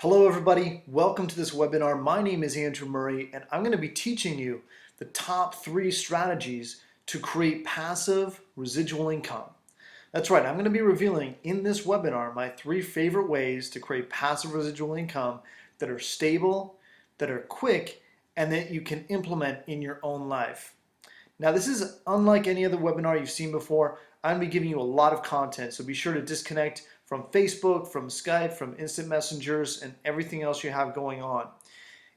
Hello everybody, welcome to this webinar. My name is Andrew Murray and I'm going to be teaching you the top 3 strategies to create passive residual income. That's right, I'm going to be revealing in this webinar my 3 favorite ways to create passive residual income that are stable, that are quick, and that you can implement in your own life. Now this is unlike any other webinar you've seen before. I'm going to be giving you a lot of content, so be sure to disconnect from Facebook, from Skype, from instant messengers, and everything else you have going on.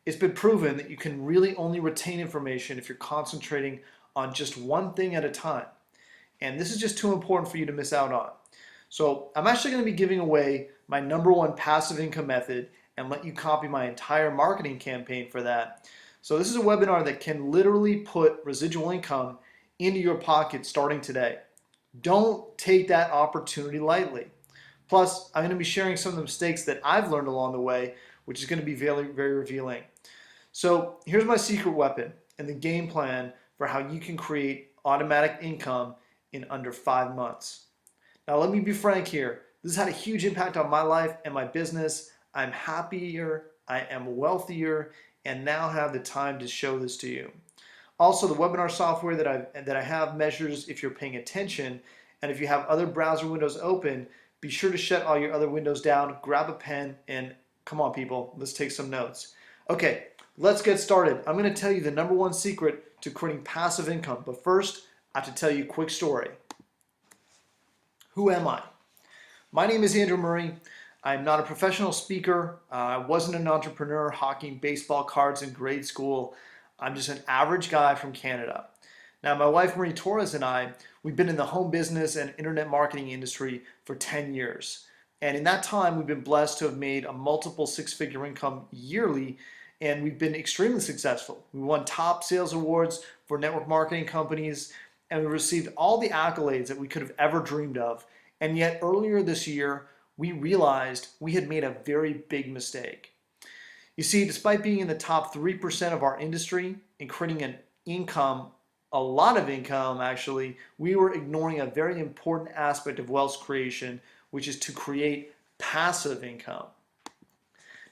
It's been proven that you can really only retain information if you're concentrating on just one thing at a time. And this is just too important for you to miss out on. So I'm actually going to be giving away my #1 passive income method and let you copy my entire marketing campaign for that. So this is a webinar that can literally put residual income into your pocket starting today. Don't take that opportunity lightly. Plus, I'm going to be sharing some of the mistakes that I've learned along the way, which is going to be very, very revealing. So here's my secret weapon and the game plan for how you can create automatic income in under 5 months. Now, let me be frank here. This has had a huge impact on my life and my business. I'm happier, I am wealthier, and now have the time to show this to you. Also, the webinar software that I have measures if you're paying attention, and if you have other browser windows open, be sure to shut all your other windows down, grab a pen, and come on people, let's take some notes. Okay, let's get started. I'm going to tell you the #1 secret to creating passive income, but first, I have to tell you a quick story. Who am I? My name is Andrew Murray. I'm not a professional speaker. I wasn't an entrepreneur hawking baseball cards in grade school. I'm just an average guy from Canada. Now, my wife Marie Torres and I, we've been in the home business and internet marketing industry for 10 years. And in that time, we've been blessed to have made a multiple 6-figure income yearly, and we've been extremely successful. We won top sales awards for network marketing companies, and we received all the accolades that we could have ever dreamed of. And yet earlier this year, we realized we had made a very big mistake. You see, despite being in the top 3% of our industry and creating an income, a lot of income actually, we were ignoring a very important aspect of wealth creation, which is to create passive income.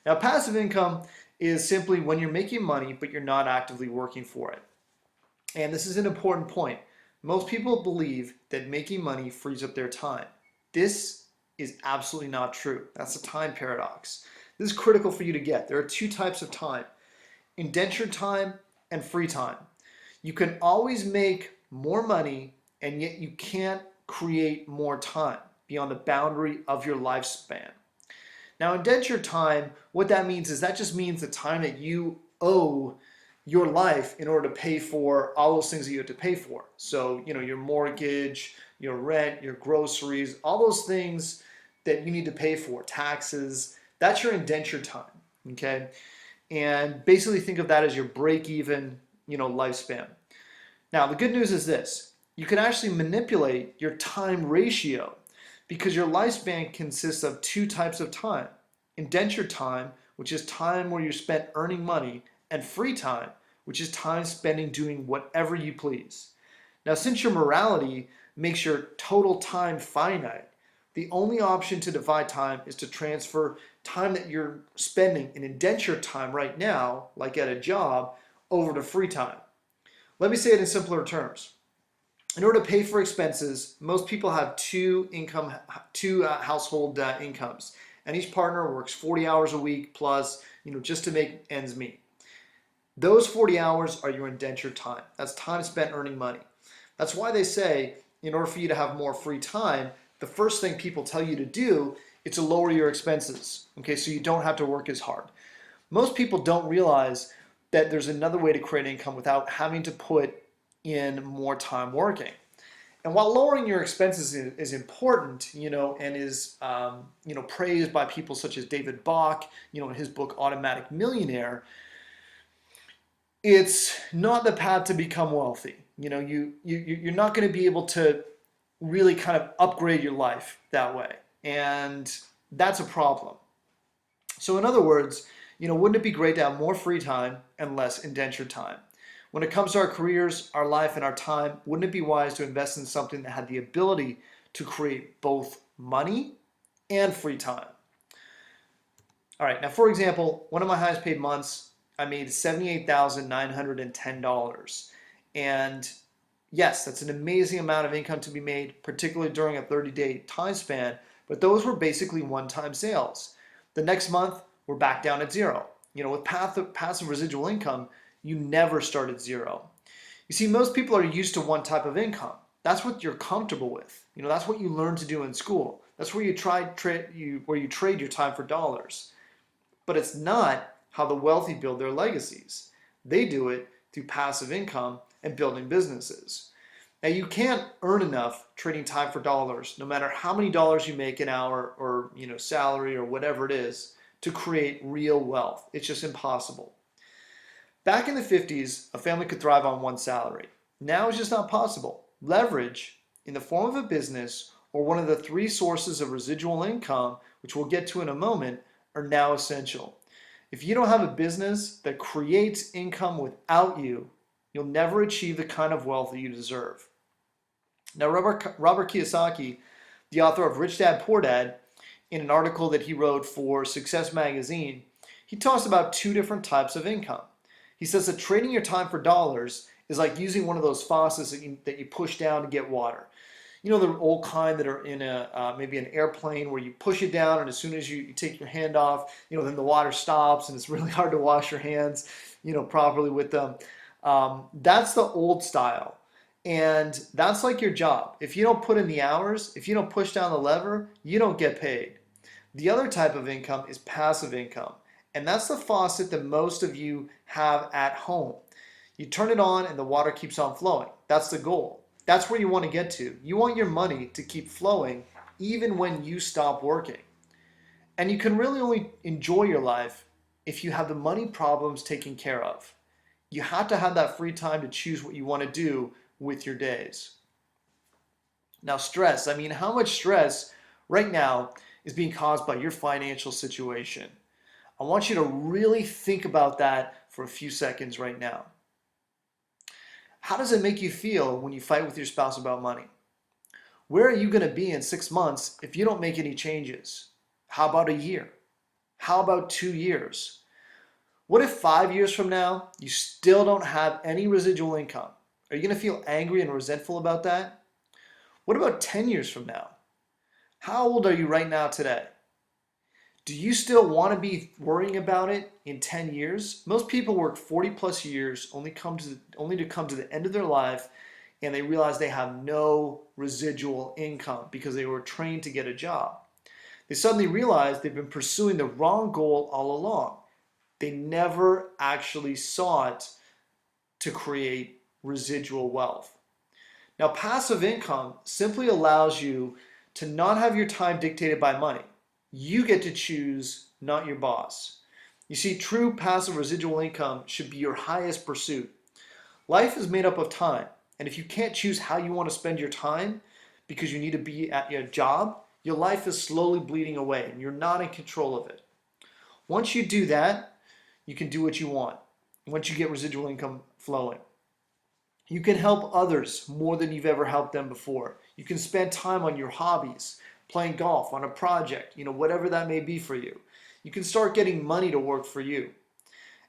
Now, passive income is simply when you're making money, but you're not actively working for it. And this is an important point. Most people believe that making money frees up their time. This is absolutely not true. That's a time paradox. This is critical for you to get. There are 2 types of time: indentured time and free time. You can always make more money, and yet you can't create more time beyond the boundary of your lifespan. Now, indentured time, what that means is that just means the time that you owe your life in order to pay for all those things that you have to pay for. So, your mortgage, your rent, your groceries, all those things that you need to pay for, taxes, that's your indentured time, okay? And basically think of that as your break-even, lifespan. Now, the good news is this: you can actually manipulate your time ratio because your lifespan consists of 2 types of time: indentured time, which is time where you spent earning money, and free time, which is time spending doing whatever you please. Now, since your morality makes your total time finite, the only option to divide time is to transfer time that you're spending in indentured time right now, like at a job, over to free time. Let me say it in simpler terms. In order to pay for expenses, most people have two household incomes, and each partner works 40 hours a week plus, just to make ends meet. Those 40 hours are your indentured time. That's time spent earning money. That's why they say, in order for you to have more free time, the first thing people tell you to do is to lower your expenses, okay, so you don't have to work as hard. Most people don't realize that there's another way to create income without having to put in more time working. And while lowering your expenses is important, and is praised by people such as David Bach, in his book Automatic Millionaire, it's not the path to become wealthy. You're not going to be able to really kind of upgrade your life that way, and that's a problem. So in other words, wouldn't it be great to have more free time and less indentured time? When it comes to our careers, our life, and our time, wouldn't it be wise to invest in something that had the ability to create both money and free time? All right, now for example, one of my highest paid months, I made $78,910. And yes, that's an amazing amount of income to be made, particularly during a 30-day time span, but those were basically one-time sales. The next month, we're back down at zero. With passive residual income, you never start at zero. You see, most people are used to one type of income. That's what you're comfortable with. That's what you learn to do in school. That's where you trade your time for dollars. But it's not how the wealthy build their legacies. They do it through passive income and building businesses. Now, you can't earn enough trading time for dollars, no matter how many dollars you make an hour or salary or whatever it is, to create real wealth. It's just impossible. Back in the 50s, a family could thrive on one salary. Now it's just not possible. Leverage in the form of a business or one of the three sources of residual income, which we'll get to in a moment, are now essential. If you don't have a business that creates income without you, you'll never achieve the kind of wealth that you deserve. Now, Robert Kiyosaki, the author of Rich Dad, Poor Dad, in an article that he wrote for Success Magazine, he talks about two different types of income. He says that trading your time for dollars is like using one of those faucets that you push down to get water. The old kind that are in maybe an airplane where you push it down, and as soon as you take your hand off, then the water stops, and it's really hard to wash your hands, properly with them. That's the old style, and that's like your job. If you don't put in the hours, if you don't push down the lever, you don't get paid. The other type of income is passive income, and that's the faucet that most of you have at home. You turn it on, and the water keeps on flowing. That's the goal. That's where you want to get to. You want your money to keep flowing even when you stop working. And you can really only enjoy your life if you have the money problems taken care of. You have to have that free time to choose what you want to do with your days. Now, stress. How much stress right now is being caused by your financial situation? I want you to really think about that for a few seconds right now. How does it make you feel when you fight with your spouse about money? Where are you going to be in 6 months if you don't make any changes? How about a year? How about 2 years? What if 5 years from now you still don't have any residual income? Are you going to feel angry and resentful about that? What about 10 years from now? How old are you right now today? Do you still want to be worrying about it in 10 years? Most people work 40 plus years only to come to the end of their life, and they realize they have no residual income because they were trained to get a job. They suddenly realize they've been pursuing the wrong goal all along. They never actually sought to create residual wealth. Now, passive income simply allows you to not have your time dictated by money. You get to choose, not your boss. You see, true passive residual income should be your highest pursuit. Life is made up of time, and if you can't choose how you want to spend your time because you need to be at your job, your life is slowly bleeding away and you're not in control of it. Once you do that, you can do what you want. Once you get residual income flowing, you can help others more than you've ever helped them before. You can spend time on your hobbies, playing golf, on a project, whatever that may be for you. You can start getting money to work for you.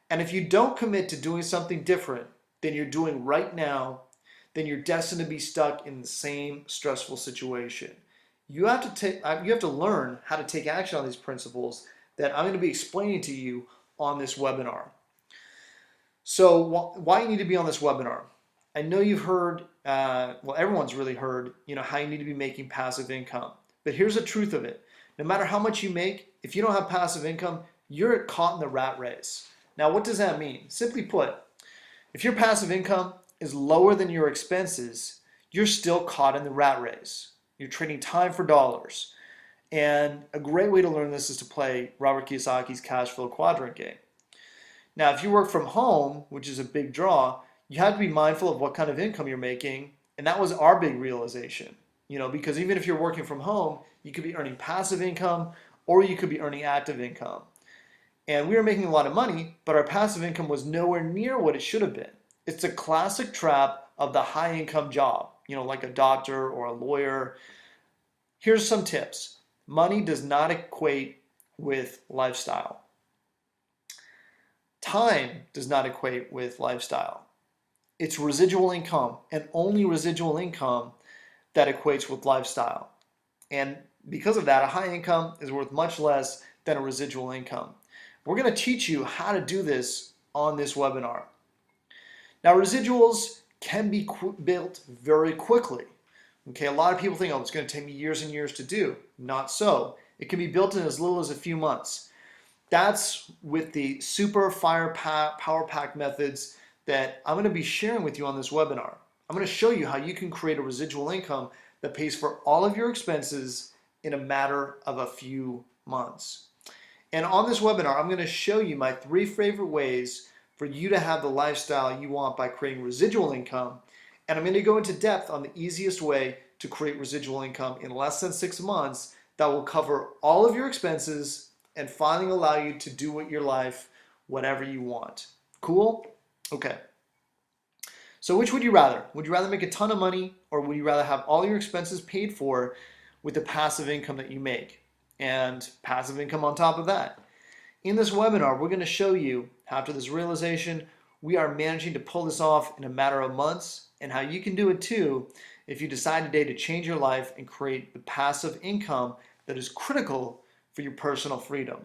And if you don't commit to doing something different than you're doing right now, then you're destined to be stuck in the same stressful situation. You have to learn how to take action on these principles that I'm going to be explaining to you on this webinar. So why you need to be on this webinar? I know you've heard, everyone's really heard, how you need to be making passive income. But here's the truth of it. No matter how much you make, if you don't have passive income, you're caught in the rat race. Now, what does that mean? Simply put, if your passive income is lower than your expenses, you're still caught in the rat race. You're trading time for dollars. And a great way to learn this is to play Robert Kiyosaki's Cashflow Quadrant game. Now, if you work from home, which is a big draw, you have to be mindful of what kind of income you're making. And that was our big realization. Because even if you're working from home, you could be earning passive income or you could be earning active income. And we were making a lot of money, but our passive income was nowhere near what it should have been. It's a classic trap of the high income job, like a doctor or a lawyer. Here's some tips. Money does not equate with lifestyle. Time does not equate with lifestyle. It's residual income and only residual income that equates with lifestyle. And because of that, a high income is worth much less than a residual income. We're going to teach you how to do this on this webinar. Now, residuals can be built very quickly. Okay, a lot of people think, oh, it's going to take me years and years to do. Not so. It can be built in as little as a few months. That's with the super power pack methods that I'm going to be sharing with you on this webinar. I'm going to show you how you can create a residual income that pays for all of your expenses in a matter of a few months. And on this webinar, I'm going to show you my 3 favorite ways for you to have the lifestyle you want by creating residual income. And I'm going to go into depth on the easiest way to create residual income in less than 6 months that will cover all of your expenses and finally allow you to do with your life whatever you want. Cool? Okay. So which would you rather? Would you rather make a ton of money, or would you rather have all your expenses paid for with the passive income that you make and passive income on top of that? In this webinar, we're going to show you, after this realization, we are managing to pull this off in a matter of months, and how you can do it too if you decide today to change your life and create the passive income that is critical for your personal freedom.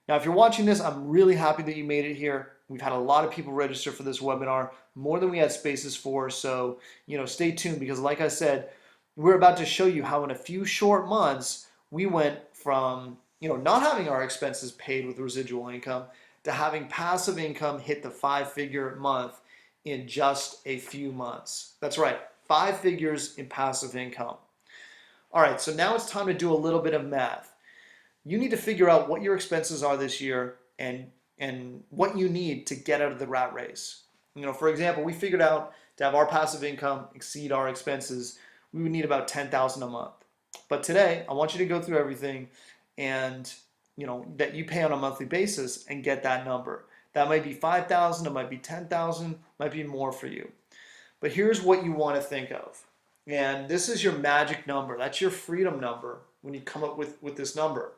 Now, if you're watching this, I'm really happy that you made it here. We've had a lot of people register for this webinar, more than we had spaces for. So, stay tuned, because like I said, we're about to show you how in a few short months, we went from, not having our expenses paid with residual income to having passive income hit the 5-figure month in just a few months. That's right, 5 figures in passive income. All right, so now it's time to do a little bit of math. You need to figure out what your expenses are this year and what you need to get out of the rat race. For example, we figured out to have our passive income exceed our expenses, we would need about $10,000 a month. But today, I want you to go through everything and that you pay on a monthly basis and get that number. That might be $5,000, it might be $10,000, might be more for you. But here's what you want to think of. And this is your magic number. That's your freedom number when you come up with this number.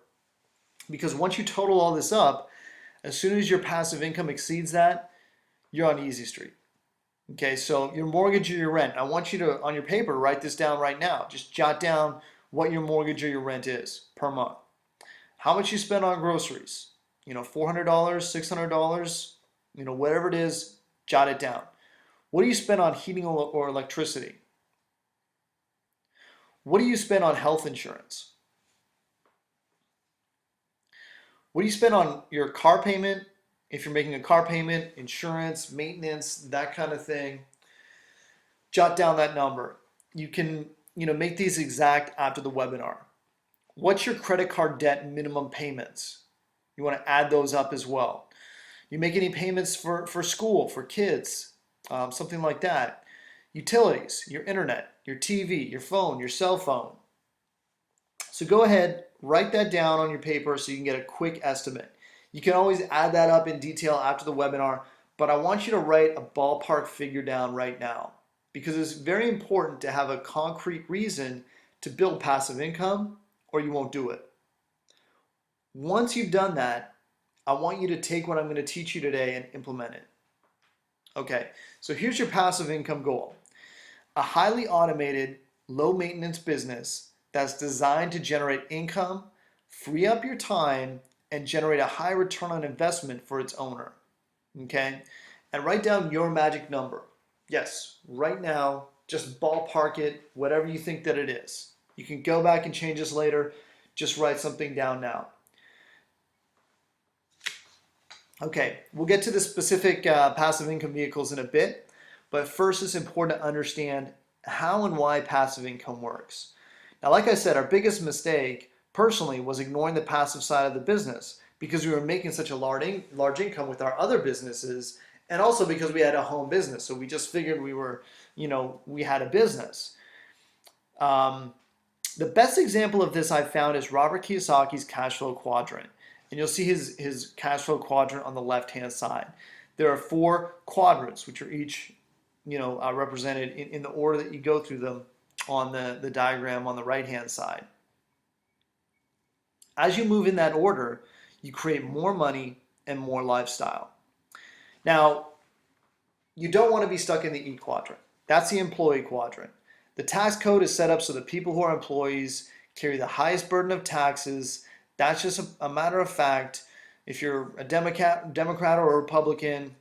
Because once you total all this up, as soon as your passive income exceeds that, you're on easy street. Okay, so your mortgage or your rent. I want you to, on your paper, write this down right now. Just jot down what your mortgage or your rent is per month. How much you spend on groceries. $400, $600, whatever it is, jot it down. What do you spend on heating or electricity? What do you spend on health insurance? What do you spend on your car payment? If you're making a car payment, insurance, maintenance, that kind of thing, jot down that number. You can, make these exact after the webinar. What's your credit card debt minimum payments? You want to add those up as well. You make any payments for school, for kids, something like that. Utilities, your internet, your TV, your phone, your cell phone. So go ahead, write that down on your paper so you can get a quick estimate. You can always add that up in detail after the webinar, but I want you to write a ballpark figure down right now, because it's very important to have a concrete reason to build passive income, or you won't do it. Once you've done that, I want you to take what I'm going to teach you today and implement it. Okay, so here's your passive income goal. A highly automated, low maintenance business that's designed to generate income, free up your time, and generate a high return on investment for its owner. Okay, and write down your magic number. Yes, right now, just ballpark it, whatever you think that it is. You can go back and change this later. Just write something down now. Okay, we'll get to the specific passive income vehicles in a bit, but first it's important to understand how and why passive income works. Now, like I said, our biggest mistake personally was ignoring the passive side of the business because we were making such a large income with our other businesses, and also because we had a home business. So we just figured we were, we had a business. The best example of this I've found is Robert Kiyosaki's Cashflow Quadrant. And you'll see his Cashflow Quadrant on the left-hand side. There are 4 quadrants, which are each, represented in the order that you go through them on the diagram on the right-hand side. As you move in that order, you create more money and more lifestyle. Now, you don't want to be stuck in the E quadrant. That's the employee quadrant. The tax code is set up so that people who are employees carry the highest burden of taxes. That's just a matter of fact. If you're a Democrat or a Republican,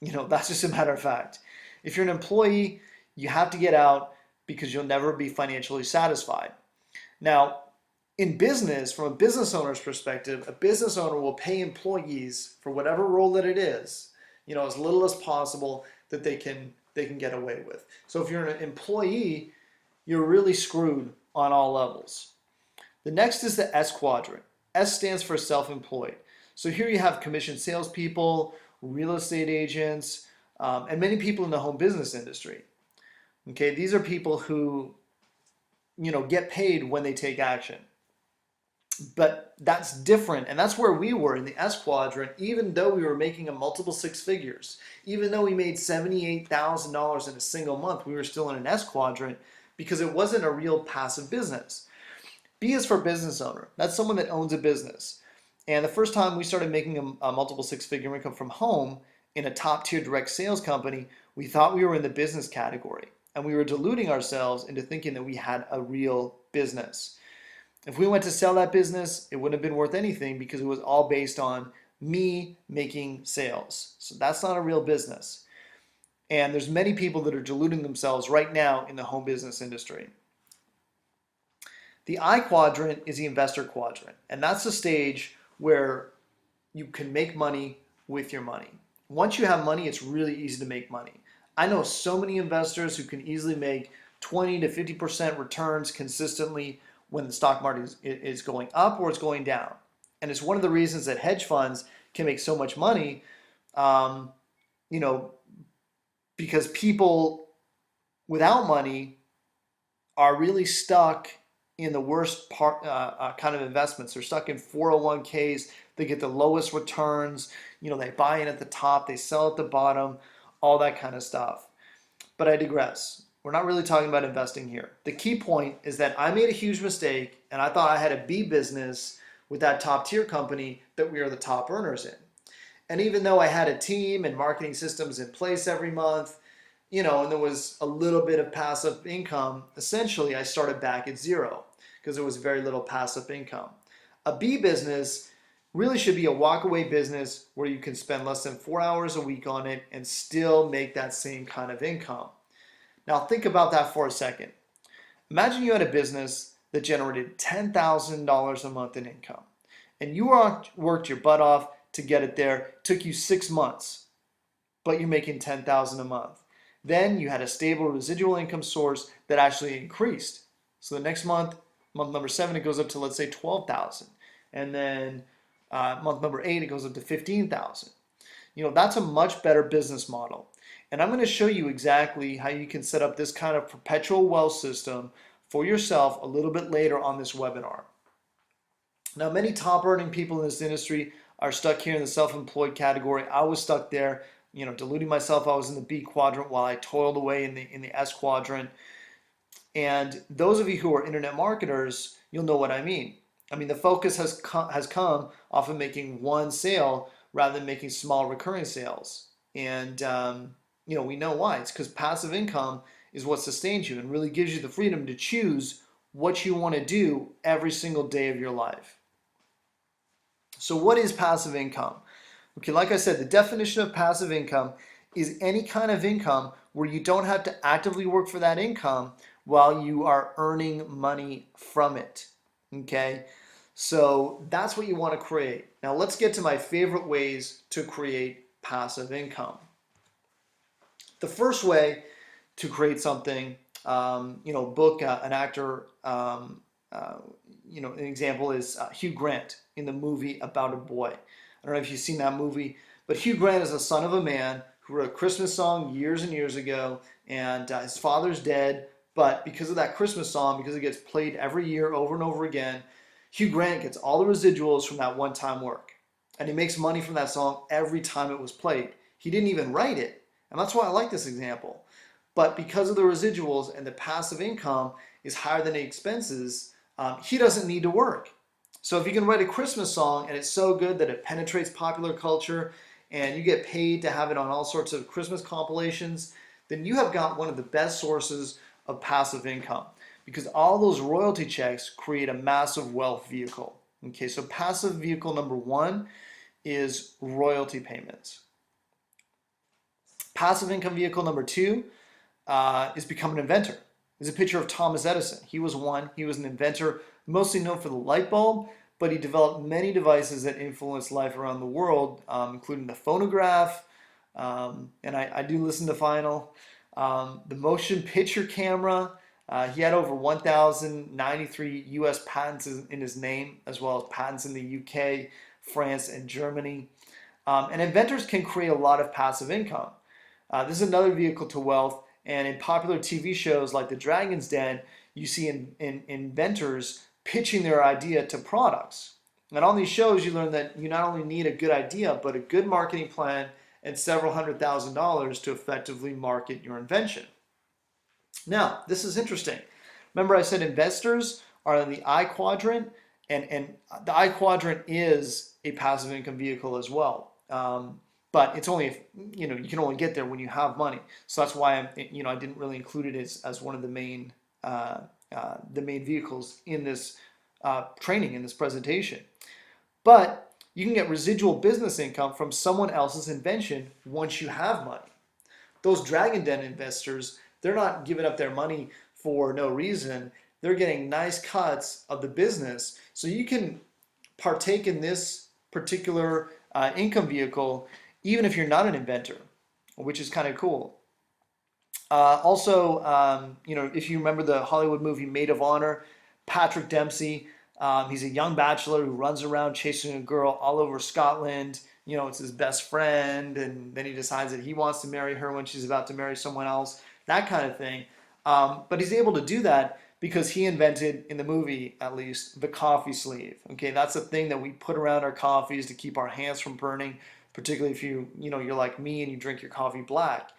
that's just a matter of fact. If you're an employee, you have to get out because you'll never be financially satisfied. Now, in business, from a business owner's perspective, a business owner will pay employees for whatever role that it is, as little as possible that they can get away with. So if you're an employee, you're really screwed on all levels. The next is the S quadrant. S stands for self-employed. So here you have commissioned salespeople, real estate agents, and many people in the home business industry. Okay, these are people who, get paid when they take action. But that's different, and that's where we were in the S quadrant. Even though we were making a multiple six figures, even though we made $78,000 in a single month, we were still in an S quadrant because it wasn't a real passive business. B is for business owner. That's someone that owns a business. And the first time we started making a multiple six-figure income from home in a top-tier direct sales company, we thought we were in the business category. And we were deluding ourselves into thinking that we had a real business. If we went to sell that business, it wouldn't have been worth anything because it was all based on me making sales. So that's not a real business. And there's many people that are deluding themselves right now in the home business industry. The I quadrant is the investor quadrant, and that's the stage where you can make money with your money. Once you have money, it's really easy to make money. I know so many investors who can easily make 20 to 50% returns consistently when the stock market is going up or it's going down. And it's one of the reasons that hedge funds can make so much money, because people without money are really stuck in the worst part kind of investments. They're stuck in 401ks. They get the lowest returns. They buy in at the top, they sell at the bottom, all that kind of stuff. But I digress. We're not really talking about investing here. The key point is that I made a huge mistake and I thought I had a B business with that top tier company that we are the top earners in. And even though I had a team and marketing systems in place every month, and there was a little bit of passive income, essentially I started back at zero because there was very little passive income. A B business really should be a walk-away business where you can spend less than 4 hours a week on it and still make that same kind of income. Now think about that for a second. Imagine you had a business that generated $10,000 a month in income, and you worked your butt off to get it there. It took you 6 months, but you're making $10,000 a month. Then you had a stable residual income source that actually increased. So the next month number 7, it goes up to, let's say, 12,000. And then month number 8, it goes up to 15,000. That's a much better business model. And I'm going to show you exactly how you can set up this kind of perpetual wealth system for yourself a little bit later on this webinar. Now, many top earning people in this industry are stuck here in the self-employed category. I was stuck there, deluding myself. I was in the B quadrant while I toiled away in the S quadrant. And those of you who are internet marketers, you'll know what I mean. The focus has come off of making one sale rather than making small recurring sales. And we know why. It's because passive income is what sustains you and really gives you the freedom to choose what you want to do every single day of your life. So what is passive income? Okay, like I said, the definition of passive income is any kind of income where you don't have to actively work for that income while you are earning money from it. Okay, so that's what you want to create. Now let's get to my favorite ways to create passive income. The first way to create something, book an actor, an example is Hugh Grant in the movie About a Boy. I don't know if you've seen that movie, but Hugh Grant is the son of a man who wrote a Christmas song years and years ago, and his father's dead, but because of that Christmas song, because it gets played every year over and over again, Hugh Grant gets all the residuals from that one-time work, and he makes money from that song every time it was played. He didn't even write it, and that's why I like this example. But because of the residuals and the passive income is higher than the expenses, he doesn't need to work. So if you can write a Christmas song and it's so good that it penetrates popular culture and you get paid to have it on all sorts of Christmas compilations, then you have got one of the best sources of passive income, because all those royalty checks create a massive wealth vehicle. Okay, so passive vehicle number one is royalty payments. Passive income vehicle number two is become an inventor. There's a picture of Thomas Edison. He was an inventor, mostly known for the light bulb, but he developed many devices that influenced life around the world, including the phonograph, and I do listen to vinyl, the motion picture camera. He had over 1,093 US patents in his name, as well as patents in the UK, France, and Germany. And inventors can create a lot of passive income. This is another vehicle to wealth, and in popular TV shows like The Dragon's Den, you see inventors pitching their idea to products. And on these shows, you learn that you not only need a good idea, but a good marketing plan and several $100,000 to effectively market your invention. Now, this is interesting. Remember I said investors are in the I quadrant, and the I quadrant is a passive income vehicle as well. But it's only, you can only get there when you have money. So that's why I didn't really include it as one of the main vehicles in this training, in this presentation. But you can get residual business income from someone else's invention once you have money. Those Dragon Den investors, they're not giving up their money for no reason. They're getting nice cuts of the business. So you can partake in this particular income vehicle even if you're not an inventor, which is kind of cool. Also, if you remember the Hollywood movie Maid of Honor, Patrick Dempsey, he's a young bachelor who runs around chasing a girl all over Scotland. It's his best friend, and then he decides that he wants to marry her when she's about to marry someone else, that kind of thing. But he's able to do that because he invented, in the movie at least, the coffee sleeve. Okay, that's a thing that we put around our coffees to keep our hands from burning, particularly if you're like me and you drink your coffee black.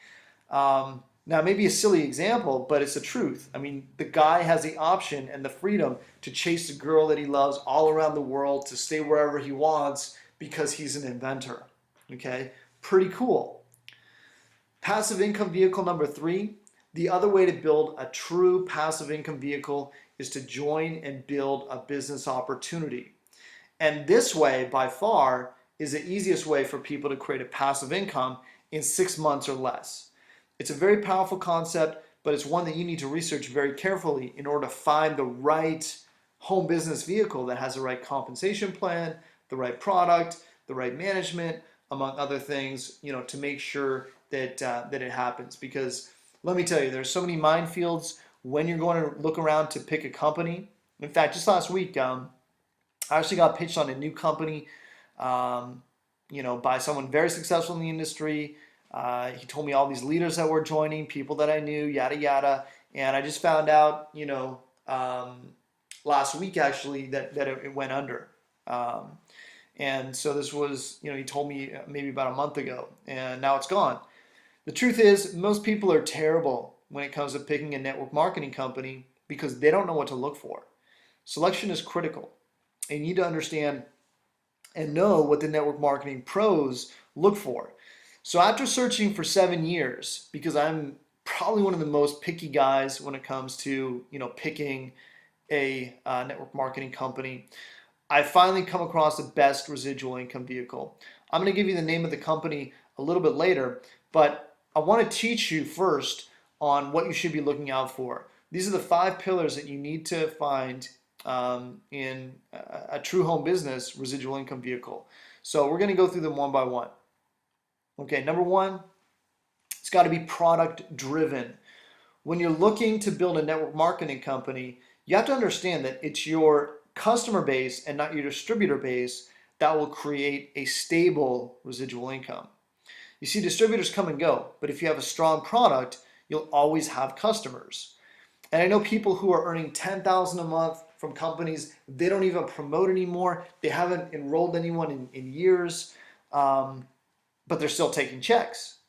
Now, maybe a silly example, but it's the truth. I mean, the guy has the option and the freedom to chase the girl that he loves all around the world, to stay wherever he wants because he's an inventor. Okay, pretty cool. Passive income vehicle number three. The other way to build a true passive income vehicle is to join and build a business opportunity. And this way, by far, is the easiest way for people to create a passive income in 6 months or less. It's a very powerful concept, but it's one that you need to research very carefully in order to find the right home business vehicle that has the right compensation plan, the right product, the right management, among other things, to make sure that it happens. Because let me tell you, there's so many minefields when you're going to look around to pick a company. In fact, just last week, I actually got pitched on a new company, by someone very successful in the industry. He told me all these leaders that were joining, people that I knew, yada, yada. And I just found out, last week actually, that it went under. And so this was, he told me maybe about a month ago, and now it's gone. The truth is, most people are terrible when it comes to picking a network marketing company because they don't know what to look for. Selection is critical. And you need to understand and know what the network marketing pros look for. So after searching for 7 years, because I'm probably one of the most picky guys when it comes to picking a network marketing company, I finally come across the best residual income vehicle. I'm going to give you the name of the company a little bit later, but I want to teach you first on what you should be looking out for. These are the 5 pillars that you need to find in a true home business residual income vehicle. So we're going to go through them one by one. Okay, number one, it's got to be product driven. When you're looking to build a network marketing company, you have to understand that it's your customer base and not your distributor base that will create a stable residual income. You see, distributors come and go, but if you have a strong product, you'll always have customers. And I know people who are earning $10,000 a month from companies, they don't even promote anymore. They haven't enrolled anyone in years, but they're still taking checks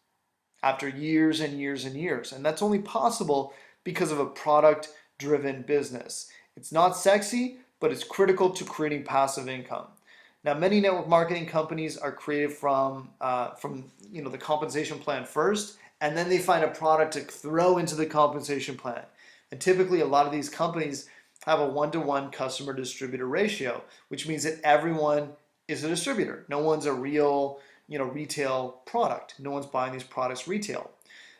after years and years and years. And that's only possible because of a product-driven business. It's not sexy, but it's critical to creating passive income. Now, many network marketing companies are created from the compensation plan first, and then they find a product to throw into the compensation plan. And typically, a lot of these companies have a one-to-one customer distributor ratio, which means that everyone is a distributor. No one's a real, retail product. No one's buying these products retail.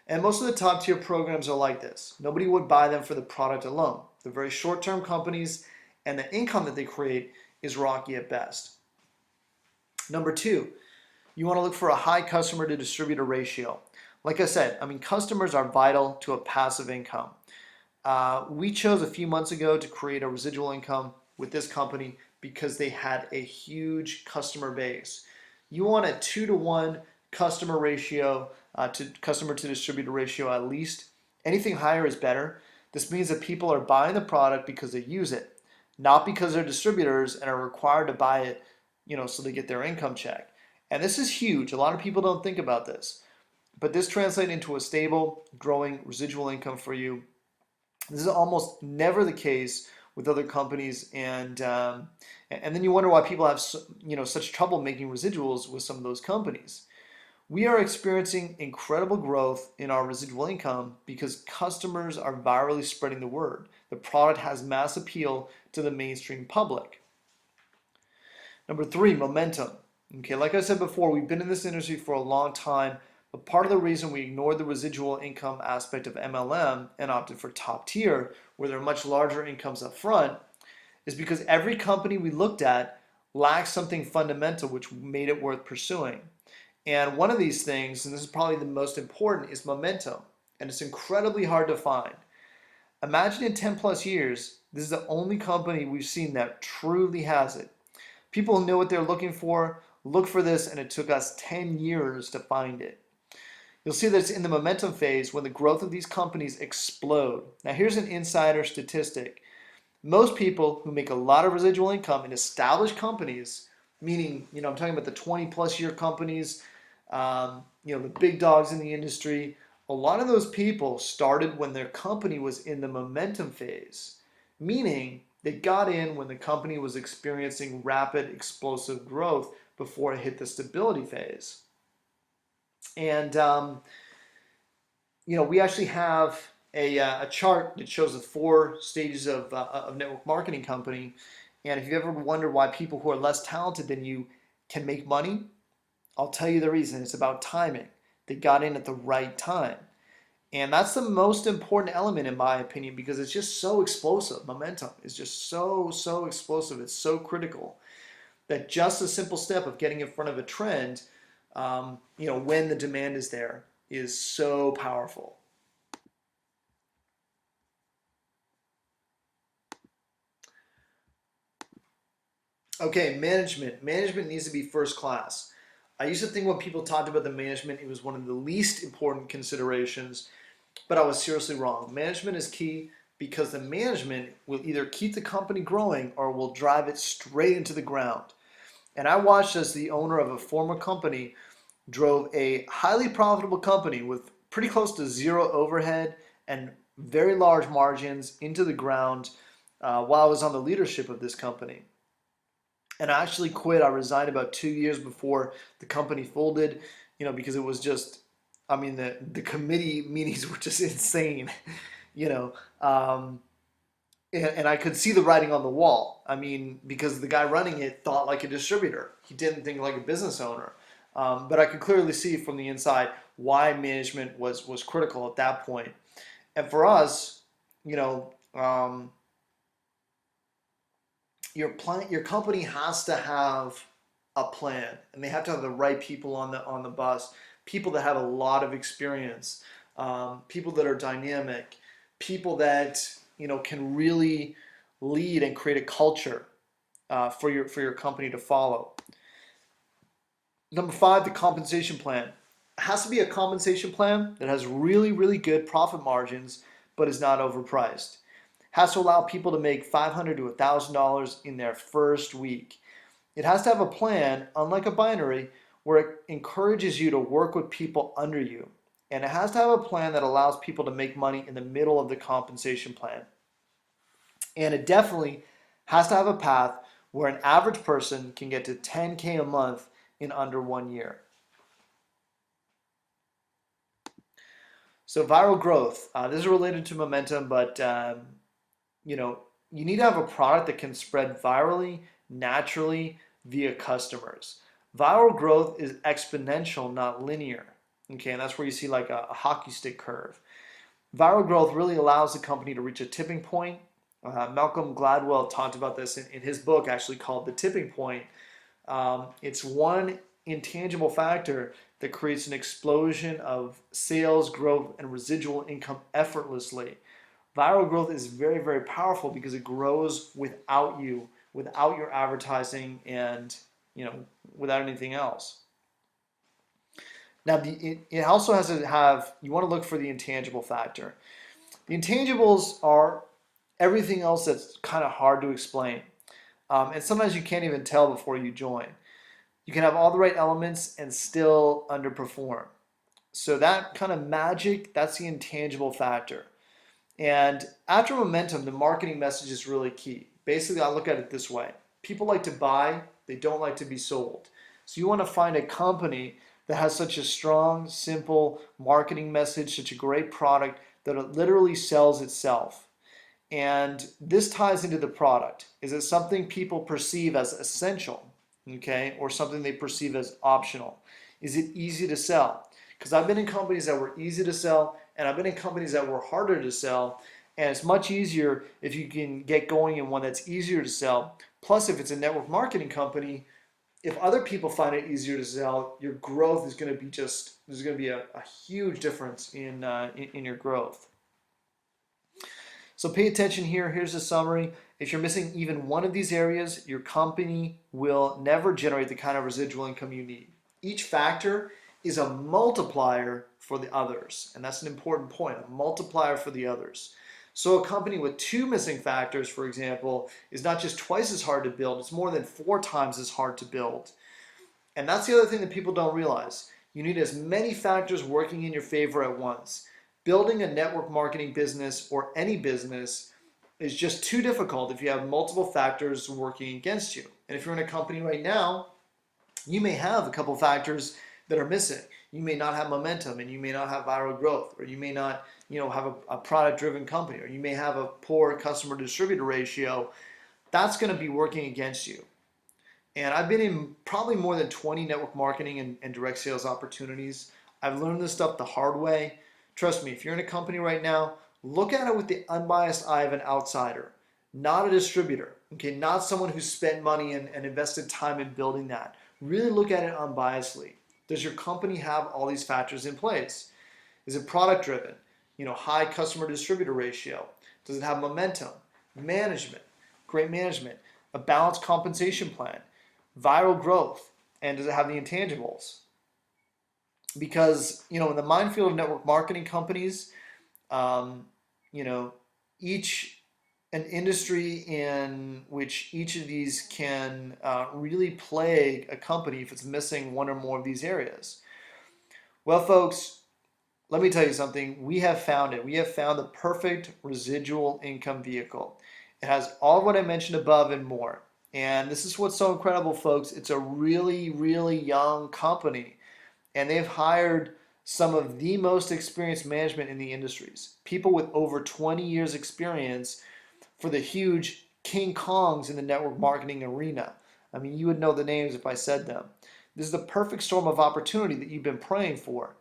And most of the top tier programs are like this. Nobody would buy them for the product alone. They're very short-term companies, and the income that they create is rocky at best. Number two, you want to look for a high customer to distributor ratio. Like I said, customers are vital to a passive income. We chose a few months ago to create a residual income with this company because they had a huge customer base. You want a 2-to-1 customer ratio to customer to distributor ratio at least. Anything higher is better. This means that people are buying the product because they use it, not because they're distributors and are required to buy it, so they get their income check. And this is huge. A lot of people don't think about this, but this translates into a stable, growing residual income for you. This is almost never the case with other companies, and then you wonder why people have such trouble making residuals with some of those companies. We are experiencing incredible growth in our residual income because customers are virally spreading the word. The product has mass appeal to the mainstream public. Number three, momentum. Okay, like I said before, we've been in this industry for a long time, but part of the reason we ignored the residual income aspect of MLM and opted for top tier, where there are much larger incomes up front, is because every company we looked at lacked something fundamental which made it worth pursuing. And one of these things, and this is probably the most important, is momentum. And it's incredibly hard to find. Imagine in 10 plus years, this is the only company we've seen that truly has it. People know what they're looking for, look for this, and it took us 10 years to find it. You'll see that it's in the momentum phase when the growth of these companies explode. Now here's an insider statistic. Most people who make a lot of residual income in established companies, meaning, I'm talking about the 20 plus year companies, the big dogs in the industry, a lot of those people started when their company was in the momentum phase, meaning they got in when the company was experiencing rapid, explosive growth before it hit the stability phase. And, we actually have a chart that shows the 4 stages of network marketing company. And if you ever wonder why people who are less talented than you can make money, I'll tell you the reason. It's about timing. They got in at the right time. And that's the most important element in my opinion because it's just so explosive. Momentum is just so explosive. It's so critical that just a simple step of getting in front of a trend, when the demand is there, is so powerful. Okay, management. Management needs to be first class. I used to think when people talked about the management, it was one of the least important considerations, but I was seriously wrong. Management is key because the management will either keep the company growing or will drive it straight into the ground. And I watched as the owner of a former company drove a highly profitable company with pretty close to zero overhead and very large margins into the ground while I was on the leadership of this company. And I actually quit. I resigned about 2 years before the company folded, because it was just, the committee meetings were just insane, and I could see the writing on the wall. Because the guy running it thought like a distributor. He didn't think like a business owner. But I could clearly see from the inside why management was critical at that point. And for us, your company has to have a plan, and they have to have the right people on the bus, people that have a lot of experience, people that are dynamic, people that can really lead and create a culture for your company to follow. Number 5, the compensation plan. It has to be a compensation plan that has really good profit margins, but is not overpriced. Has to allow people to make $500 to $1,000 in their first week. It has to have a plan, unlike a binary, where it encourages you to work with people under you. And it has to have a plan that allows people to make money in the middle of the compensation plan. And it definitely has to have a path where an average person can get to 10K a month in under 1 year. So viral growth, this is related to momentum, but you know, you need to have a product that can spread virally, naturally via customers. Viral growth is exponential, not linear. Okay, and that's where you see like a hockey stick curve. Viral growth really allows the company to reach a tipping point. Malcolm Gladwell talked about this in his book, actually called The Tipping Point. It's one intangible factor that creates an explosion of sales, growth, and residual income effortlessly. Viral growth is very, very powerful because it grows without you, without your advertising, and without anything else. Now, it also has to have, you want to look for the intangible factor. The intangibles are everything else that's kind of hard to explain. And sometimes you can't even tell before you join. You can have all the right elements and still underperform. So that kind of magic, that's the intangible factor. And after momentum, the marketing message is really key. Basically, I look at it this way. People like to buy, they don't like to be sold. So you want to find a company that has such a strong, simple marketing message, such a great product that it literally sells itself. And this ties into the product. Is it something people perceive as essential, okay, or something they perceive as optional? Is it easy to sell? Because I've been in companies that were easy to sell, and I've been in companies that were harder to sell, and it's much easier if you can get going in one that's easier to sell. Plus, if it's a network marketing company, if other people find it easier to sell, your growth is going to be there's going to be a huge difference in your growth. So pay attention here. Here's a summary. If you're missing even one of these areas, your company will never generate the kind of residual income you need. Each factor is a multiplier for the others, and that's an important point, a multiplier for the others. So a company with 2 missing factors, for example, is not just twice as hard to build, it's more than 4 times as hard to build. And that's the other thing that people don't realize. You need as many factors working in your favor at once. Building a network marketing business or any business is just too difficult if you have multiple factors working against you. And if you're in a company right now, you may have a couple factors that are missing. You may not have momentum, and you may not have viral growth, or you may not have a product-driven company, or you may have a poor customer-distributor ratio. That's going to be working against you. And I've been in probably more than 20 network marketing and direct sales opportunities. I've learned this stuff the hard way. Trust me, if you're in a company right now, look at it with the unbiased eye of an outsider, not a distributor, okay? Not someone who spent money and invested time in building that. Really look at it unbiasedly. Does your company have all these factors in place? Is it product driven? High customer distributor ratio? Does it have momentum? Management, great management, a balanced compensation plan, viral growth, and does it have the intangibles? Because, in the minefield of network marketing companies, each an industry in which each of these can really plague a company if it's missing one or more of these areas. Well, folks, let me tell you something. We have found it. We have found the perfect residual income vehicle. It has all of what I mentioned above and more. And this is what's so incredible, folks. It's a really, really young company. And they've hired some of the most experienced management in the industries. People with over 20 years experience for the huge King Kongs in the network marketing arena. I mean, you would know the names if I said them. This is the perfect storm of opportunity that you've been praying for.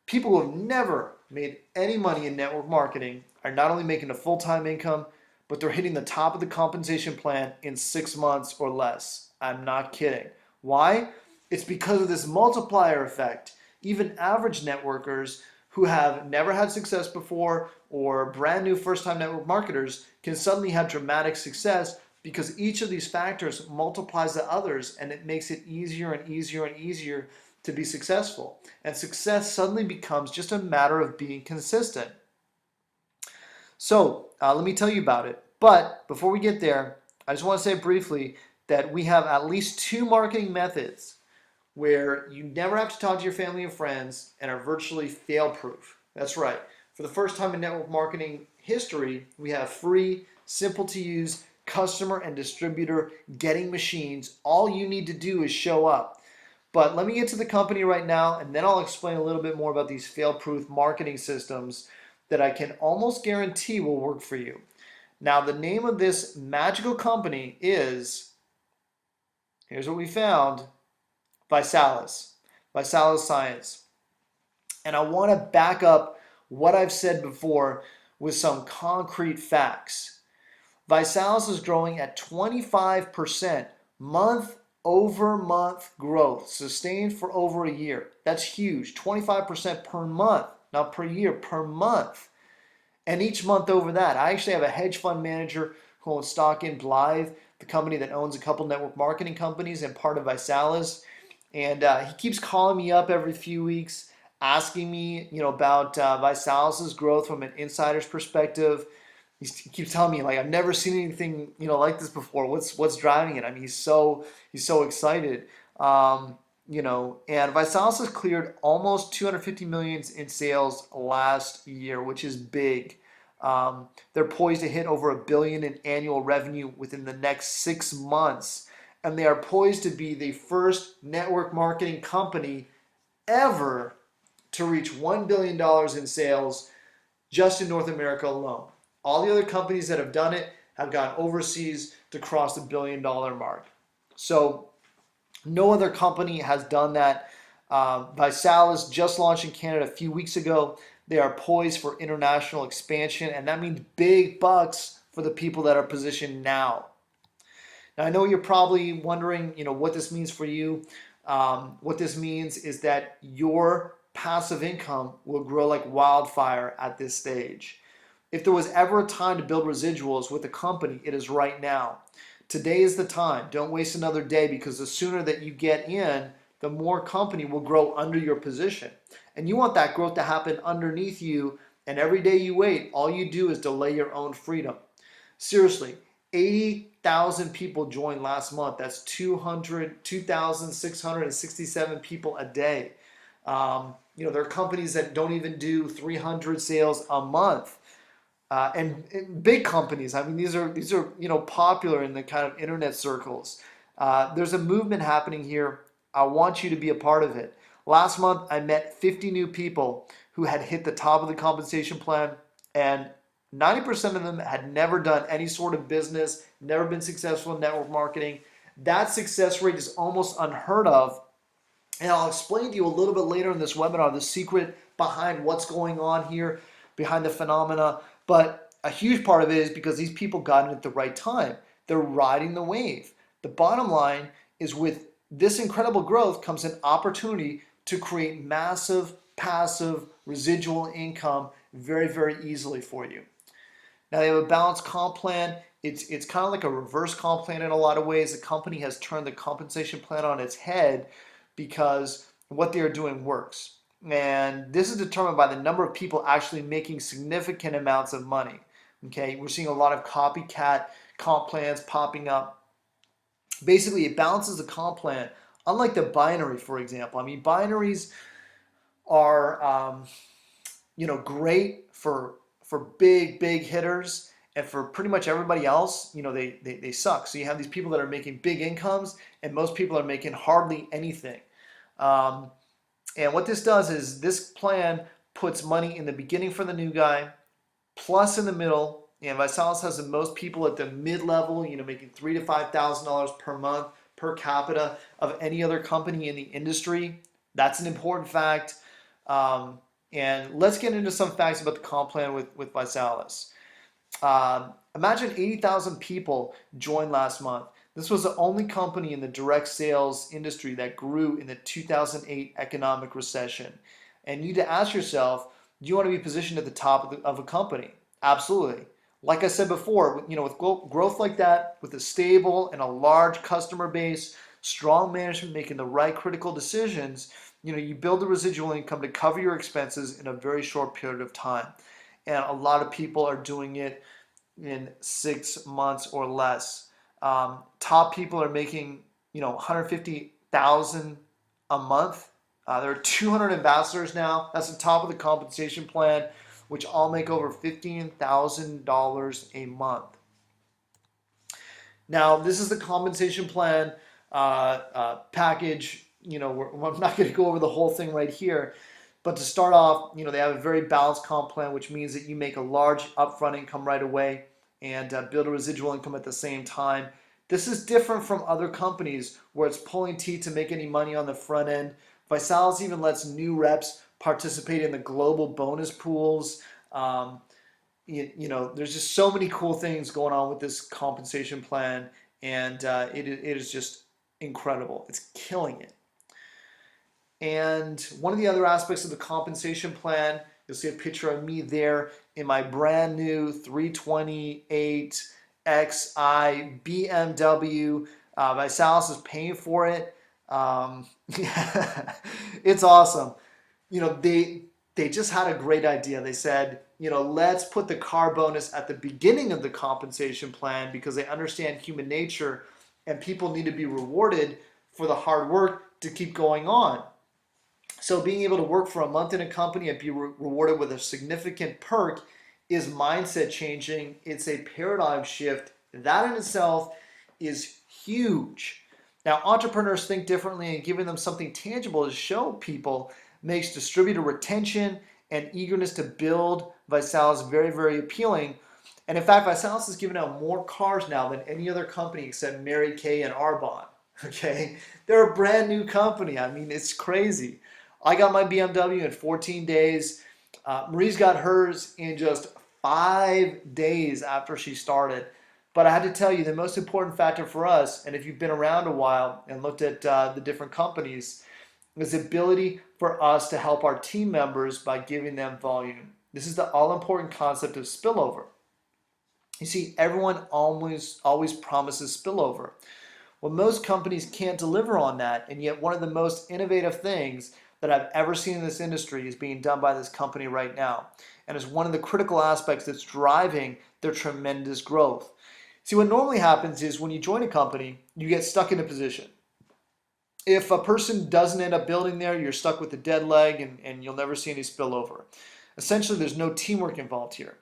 People who have never made any money in network marketing are not only making a full-time income, but they're hitting the top of the compensation plan in 6 months or less. I'm not kidding. Why? It's because of this multiplier effect. Even average networkers who have never had success before or brand new first-time network marketers can suddenly have dramatic success because each of these factors multiplies the others, and it makes it easier and easier and easier to be successful. And success suddenly becomes just a matter of being consistent. So let me tell you about it. But before we get there, I just want to say briefly that we have at least 2 marketing methods where you never have to talk to your family and friends and are virtually fail-proof. That's right. For the first time in network marketing history, we have free, simple to use, customer and distributor getting machines. All you need to do is show up. But let me get to the company right now, and then I'll explain a little bit more about these fail-proof marketing systems that I can almost guarantee will work for you. Now, the name of this magical company is, here's what we found, Visalis, Visalis Science. And I want to back up what I've said before with some concrete facts. Visalis is growing at 25% month over month growth, sustained for over a year. That's huge. 25% per month, not per year, per month. And each month over that, I actually have a hedge fund manager who owns stock in Blythe, the company that owns a couple network marketing companies and part of Visalis. And he keeps calling me up every few weeks, asking me, about Visalis's growth from an insider's perspective. He keeps telling me, like, I've never seen anything, like this before. What's driving it? I mean, he's so excited. And Visalis has cleared almost 250 million in sales last year, which is big. They're poised to hit over $1 billion in annual revenue within the next 6 months, and they are poised to be the first network marketing company ever to reach $1 billion in sales just in North America alone. All the other companies that have done it have gone overseas to cross the $1 billion mark. So no other company has done that. Visalis just launched in Canada a few weeks ago. They are poised for international expansion, and that means big bucks for the people that are positioned now. Now, I know you're probably wondering, what this means for you. What this means is that your passive income will grow like wildfire at this stage. If there was ever a time to build residuals with a company, it is right now. Today is the time. Don't waste another day, because the sooner that you get in, the more company will grow under your position. And you want that growth to happen underneath you, and every day you wait, all you do is delay your own freedom. Seriously, 80,000 people joined last month. That's 2,667 people a day. There are companies that don't even do 300 sales a month. And big companies. I mean, these are popular in the kind of internet circles. There's a movement happening here. I want you to be a part of it. Last month, I met 50 new people who had hit the top of the compensation plan, and 90% of them had never done any sort of business, never been successful in network marketing. That success rate is almost unheard of. And I'll explain to you a little bit later in this webinar the secret behind what's going on here, behind the phenomena. But a huge part of it is because these people got in at the right time. They're riding the wave. The bottom line is, with this incredible growth comes an opportunity to create massive, passive, residual income very, very easily for you. Now, they have a balanced comp plan. It's kind of like a reverse comp plan in a lot of ways. The company has turned the compensation plan on its head because what they are doing works. And this is determined by the number of people actually making significant amounts of money. Okay, we're seeing a lot of copycat comp plans popping up. Basically, it balances the comp plan. Unlike the binary, for example. I mean, binaries are great for big hitters, and for pretty much everybody else, they suck. So you have these people that are making big incomes, and most people are making hardly anything. And what this does is, this plan puts money in the beginning for the new guy, plus in the middle. And Visalis has the most people at the mid-level, making $3,000 to $5,000 per month per capita of any other company in the industry. That's an important fact. And let's get into some facts about the comp plan with Visalis. Imagine 80,000 people joined last month. This was the only company in the direct sales industry that grew in the 2008 economic recession. And you need to ask yourself, do you want to be positioned at the top of a company? Absolutely. Like I said before, with growth like that, with a stable and a large customer base, strong management making the right critical decisions, you build the residual income to cover your expenses in a very short period of time. And a lot of people are doing it in 6 months or less. Top people are making, $150,000 a month. There are 200 ambassadors now. That's the top of the compensation plan, which all make over $15,000 a month. Now, this is the compensation plan package. I'm not going to go over the whole thing right here, but to start off, they have a very balanced comp plan, which means that you make a large upfront income right away and build a residual income at the same time. This is different from other companies where it's pulling teeth to make any money on the front end. Visalis even lets new reps participate in the global bonus pools. There's just so many cool things going on with this compensation plan, and it is just incredible. It's killing it. And one of the other aspects of the compensation plan, you'll see a picture of me there in my brand new 328 XI BMW. Visalis is paying for it. It's awesome. They just had a great idea. They said, let's put the car bonus at the beginning of the compensation plan because they understand human nature and people need to be rewarded for the hard work to keep going on. So being able to work for a month in a company and be rewarded with a significant perk is mindset changing. It's a paradigm shift. That in itself is huge. Now, entrepreneurs think differently, and giving them something tangible to show people makes distributor retention and eagerness to build Visalis very, very appealing. And in fact, Visalis is giving out more cars now than any other company except Mary Kay and Arbonne. Okay, they're a brand new company. I mean, it's crazy. I got my BMW in 14 days. Marie's got hers in just 5 days after she started. But I had to tell you, the most important factor for us, and if you've been around a while and looked at the different companies, is the ability for us to help our team members by giving them volume. This is the all-important concept of spillover. You see, everyone always promises spillover. Well, most companies can't deliver on that, and yet one of the most innovative things that I've ever seen in this industry is being done by this company right now, and is one of the critical aspects that's driving their tremendous growth. See, what normally happens is when you join a company, you get stuck in a position. If a person doesn't end up building there, you're stuck with a dead leg and you'll never see any spillover. Essentially, there's no teamwork involved here.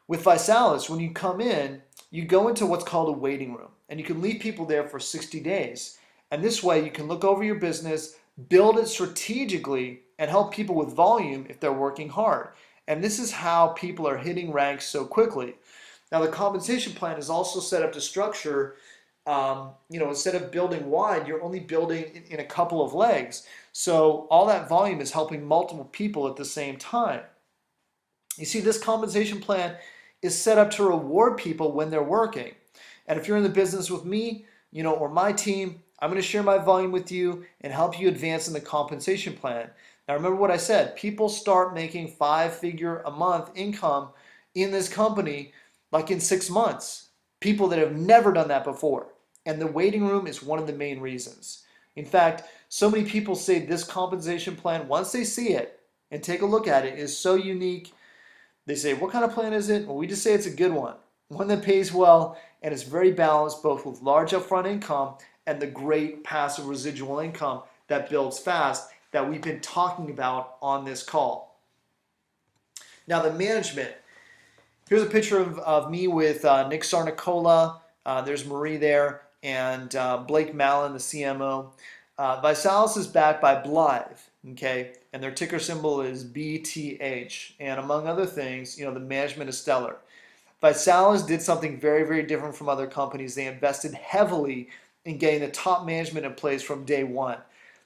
With Visalis, when you come in, you go into what's called a waiting room, and you can leave people there for 60 days. And this way, you can look over your business, build it strategically, and help people with volume if they're working hard. And this is how people are hitting ranks so quickly. Now, the compensation plan is also set up to structure, instead of building wide, you're only building in a couple of legs. So all that volume is helping multiple people at the same time. You see, this compensation plan is set up to reward people when they're working. And if you're in the business with me, or my team, I'm going to share my volume with you and help you advance in the compensation plan. Now, remember what I said. People start making 5-figure a month income in this company like in 6 months. People that have never done that before. And the waiting room is one of the main reasons. In fact, so many people say this compensation plan, once they see it and take a look at it, is so unique. They say, what kind of plan is it? Well, we just say it's a good one that pays well, and it's very balanced both with large upfront income and the great passive residual income that builds fast that we've been talking about on this call. Now, the management. Here's a picture of me with Nick Sarnicola. There's Marie there, and Blake Mallon, the CMO. Visalis is backed by Blythe, okay, and their ticker symbol is BTH. And among other things, the management is stellar. Visalis did something very, very different from other companies. They invested heavily in getting the top management in place from day one.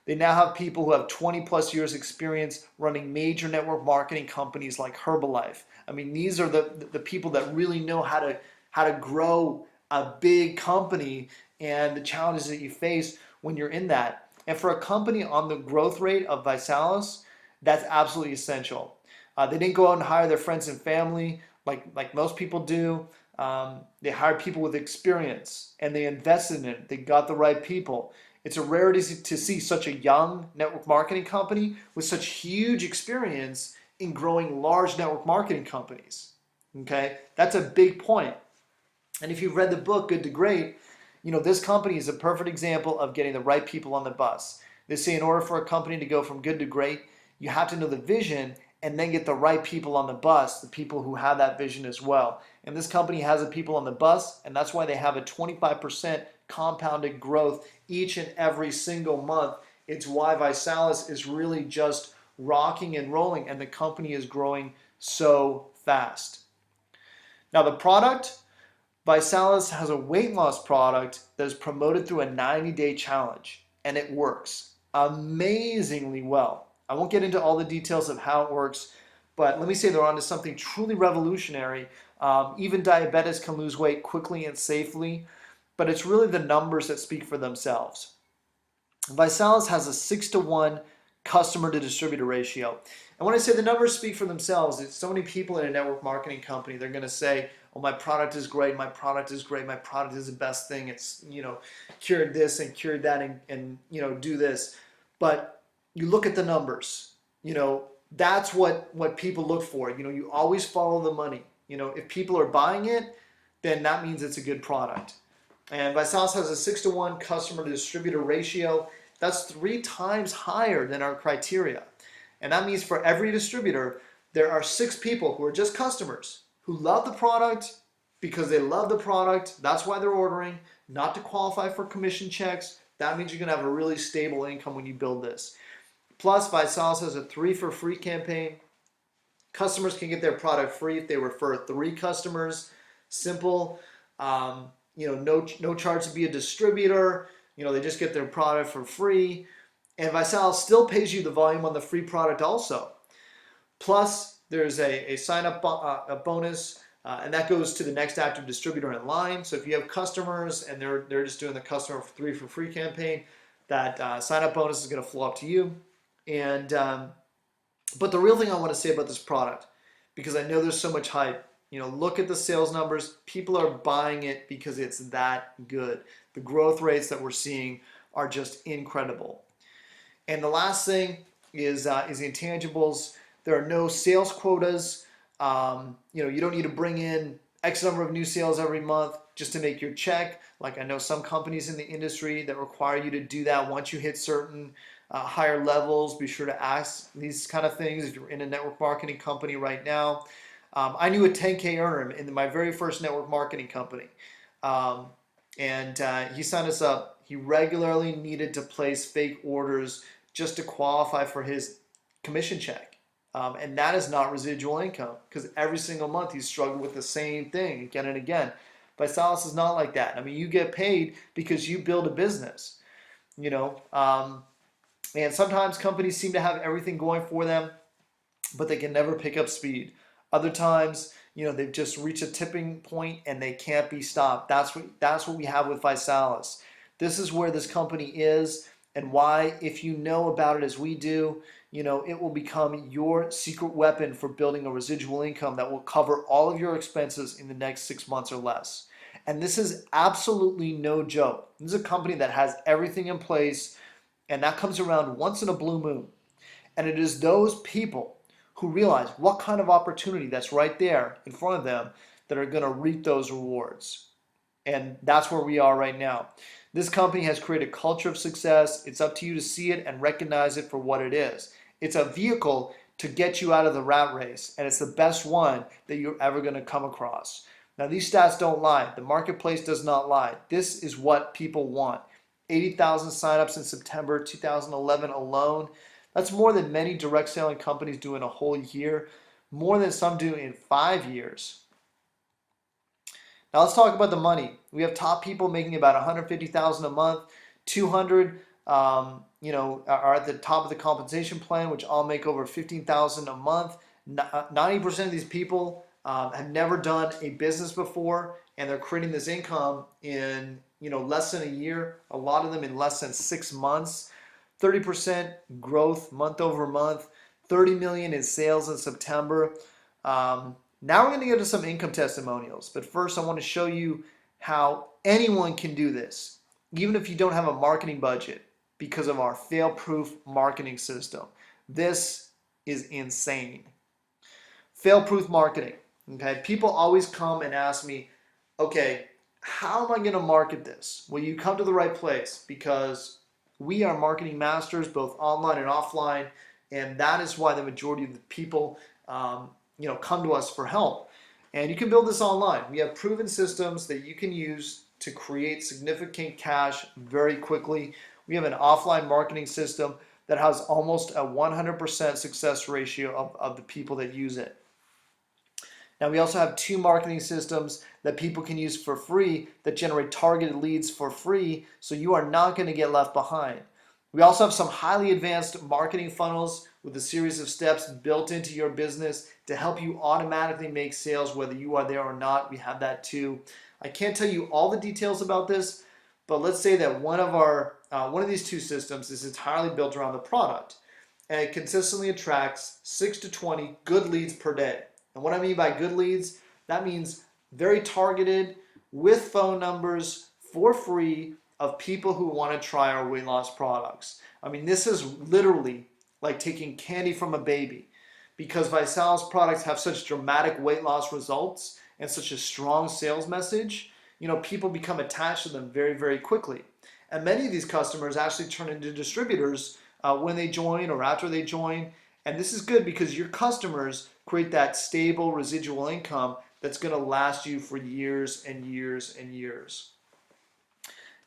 They now have people who have 20 plus years experience running major network marketing companies like Herbalife. I mean, these are the people that really know how to grow a big company and the challenges that you face when you're in that. And for a company on the growth rate of Visalis, that's absolutely essential. They didn't go out and hire their friends and family like most people do. They hired people with experience and they invested in it. They got the right people. It's a rarity to see such a young network marketing company with such huge experience in growing large network marketing companies. Okay, that's a big point. And if you've read the book Good to Great, this company is a perfect example of getting the right people on the bus. They say in order for a company to go from good to great, you have to know the vision and then get the right people on the bus, the people who have that vision as well. And this company has the people on the bus, and that's why they have a 25% compounded growth each and every single month. It's why ViSalus is really just rocking and rolling, and the company is growing so fast. Now the product, ViSalus has a weight loss product that is promoted through a 90-day challenge, and it works amazingly well. I won't get into all the details of how it works, but let me say they're onto something truly revolutionary. Even diabetics can lose weight quickly and safely, but it's really the numbers that speak for themselves. ViSalus has a 6-to-1 customer to distributor ratio. And when I say the numbers speak for themselves, it's so many people in a network marketing company, they're going to say, oh, my product is great, my product is great, my product is the best thing, it's, cured this and cured that and do this. But you look at the numbers, that's what people look for. You always follow the money. If people are buying it, then that means it's a good product. And ViSalus has a 6-to-1 customer to distributor ratio. That's 3 times higher than our criteria. And that means for every distributor, there are 6 people who are just customers who love the product because they love the product. That's why they're ordering, not to qualify for commission checks. That means you're going to have a really stable income when you build this. Plus, ViSalus has a 3 for free campaign. Customers can get their product free if they refer 3 customers. Simple. No charge to be a distributor. They just get their product for free. And ViSalus still pays you the volume on the free product also. Plus, there's a sign-up bonus, and that goes to the next active distributor in line. So if you have customers and they're just doing the customer 3 for free campaign, that sign-up bonus is going to flow up to you. And but the real thing I want to say about this product, because I know there's so much hype, look at the sales numbers. People are buying it because it's that good. The growth rates that we're seeing are just incredible. And the last thing is the intangibles. There are no sales quotas. You don't need to bring in X number of new sales every month just to make your check. Like I know some companies in the industry that require you to do that once you hit certain higher levels. Be sure to ask these kind of things if you're in a network marketing company right now. I knew a 10K earner in my very first network marketing company. And he signed us up. He regularly needed to place fake orders just to qualify for his commission check. And that is not residual income because every single month he's struggled with the same thing again and again. ViSalus is not like that. I mean, you get paid because you build a business, and sometimes companies seem to have everything going for them, but they can never pick up speed. Other times, they've just reached a tipping point and they can't be stopped. That's what we have with ViSalus. This is where this company is and why, if you know about it as we do, it will become your secret weapon for building a residual income that will cover all of your expenses in the next 6 months or less. And this is absolutely no joke. This is a company that has everything in place, and that comes around once in a blue moon. And it is those people who realize what kind of opportunity that's right there in front of them that are going to reap those rewards. And that's where we are right now. This company has created a culture of success. It's up to you to see it and recognize it for what it is. It's a vehicle to get you out of the rat race, and it's the best one that you're ever going to come across. Now, these stats don't lie. The marketplace does not lie. This is what people want. 80,000 signups in September 2011 alone. That's more than many direct selling companies do in a whole year, more than some do in 5 years. Now let's talk about the money. We have top people making about 150,000 a month, 200 are at the top of the compensation plan, which all make over 15,000 a month. 90% of these people have never done a business before, and they're creating this income in less than a year. A lot of them in less than 6 months. 30% growth month over month. 30 million in sales in September. Now we're going to get to some income testimonials, but first I want to show you how anyone can do this, even if you don't have a marketing budget, because of our fail-proof marketing system. This is insane. Fail-proof marketing. Okay, people always come and ask me, okay, how am I going to market this? Well, you come to the right place because we are marketing masters, both online and offline. And that is why the majority of the people come to us for help. And you can build this online. We have proven systems that you can use to create significant cash very quickly. We have an offline marketing system that has almost a 100% success ratio of the people that use it. Now we also have 2 marketing systems that people can use for free that generate targeted leads for free, so you are not going to get left behind. We also have some highly advanced marketing funnels with a series of steps built into your business to help you automatically make sales whether you are there or not. We have that too. I can't tell you all the details about this, but let's say that one of these 2 systems is entirely built around the product, and it consistently attracts 6 to 20 good leads per day. And what I mean by good leads, that means very targeted with phone numbers for free of people who want to try our weight loss products. I mean, this is literally like taking candy from a baby, because ViSalus products have such dramatic weight loss results and such a strong sales message. People become attached to them very, very quickly. And many of these customers actually turn into distributors when they join or after they join. And this is good because your customers create that stable residual income that's going to last you for years and years and years.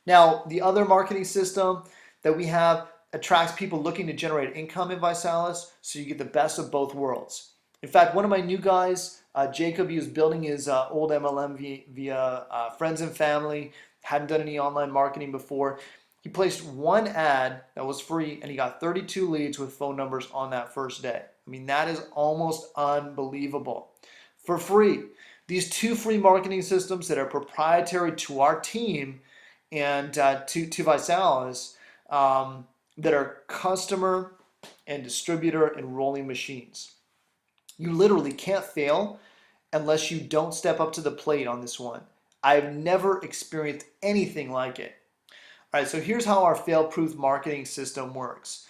Now, the other marketing system that we have attracts people looking to generate income in ViSalus, so you get the best of both worlds. In fact, one of my new guys, Jacob, he was building his old MLM via friends and family, hadn't done any online marketing before. He placed one ad that was free and he got 32 leads with phone numbers on that first day. I mean, that is almost unbelievable. For free. These 2 free marketing systems that are proprietary to our team and to ViSalus, that are customer and distributor enrolling machines. You literally can't fail unless you don't step up to the plate on this one. I've never experienced anything like it. All right, so here's how our fail-proof marketing system works.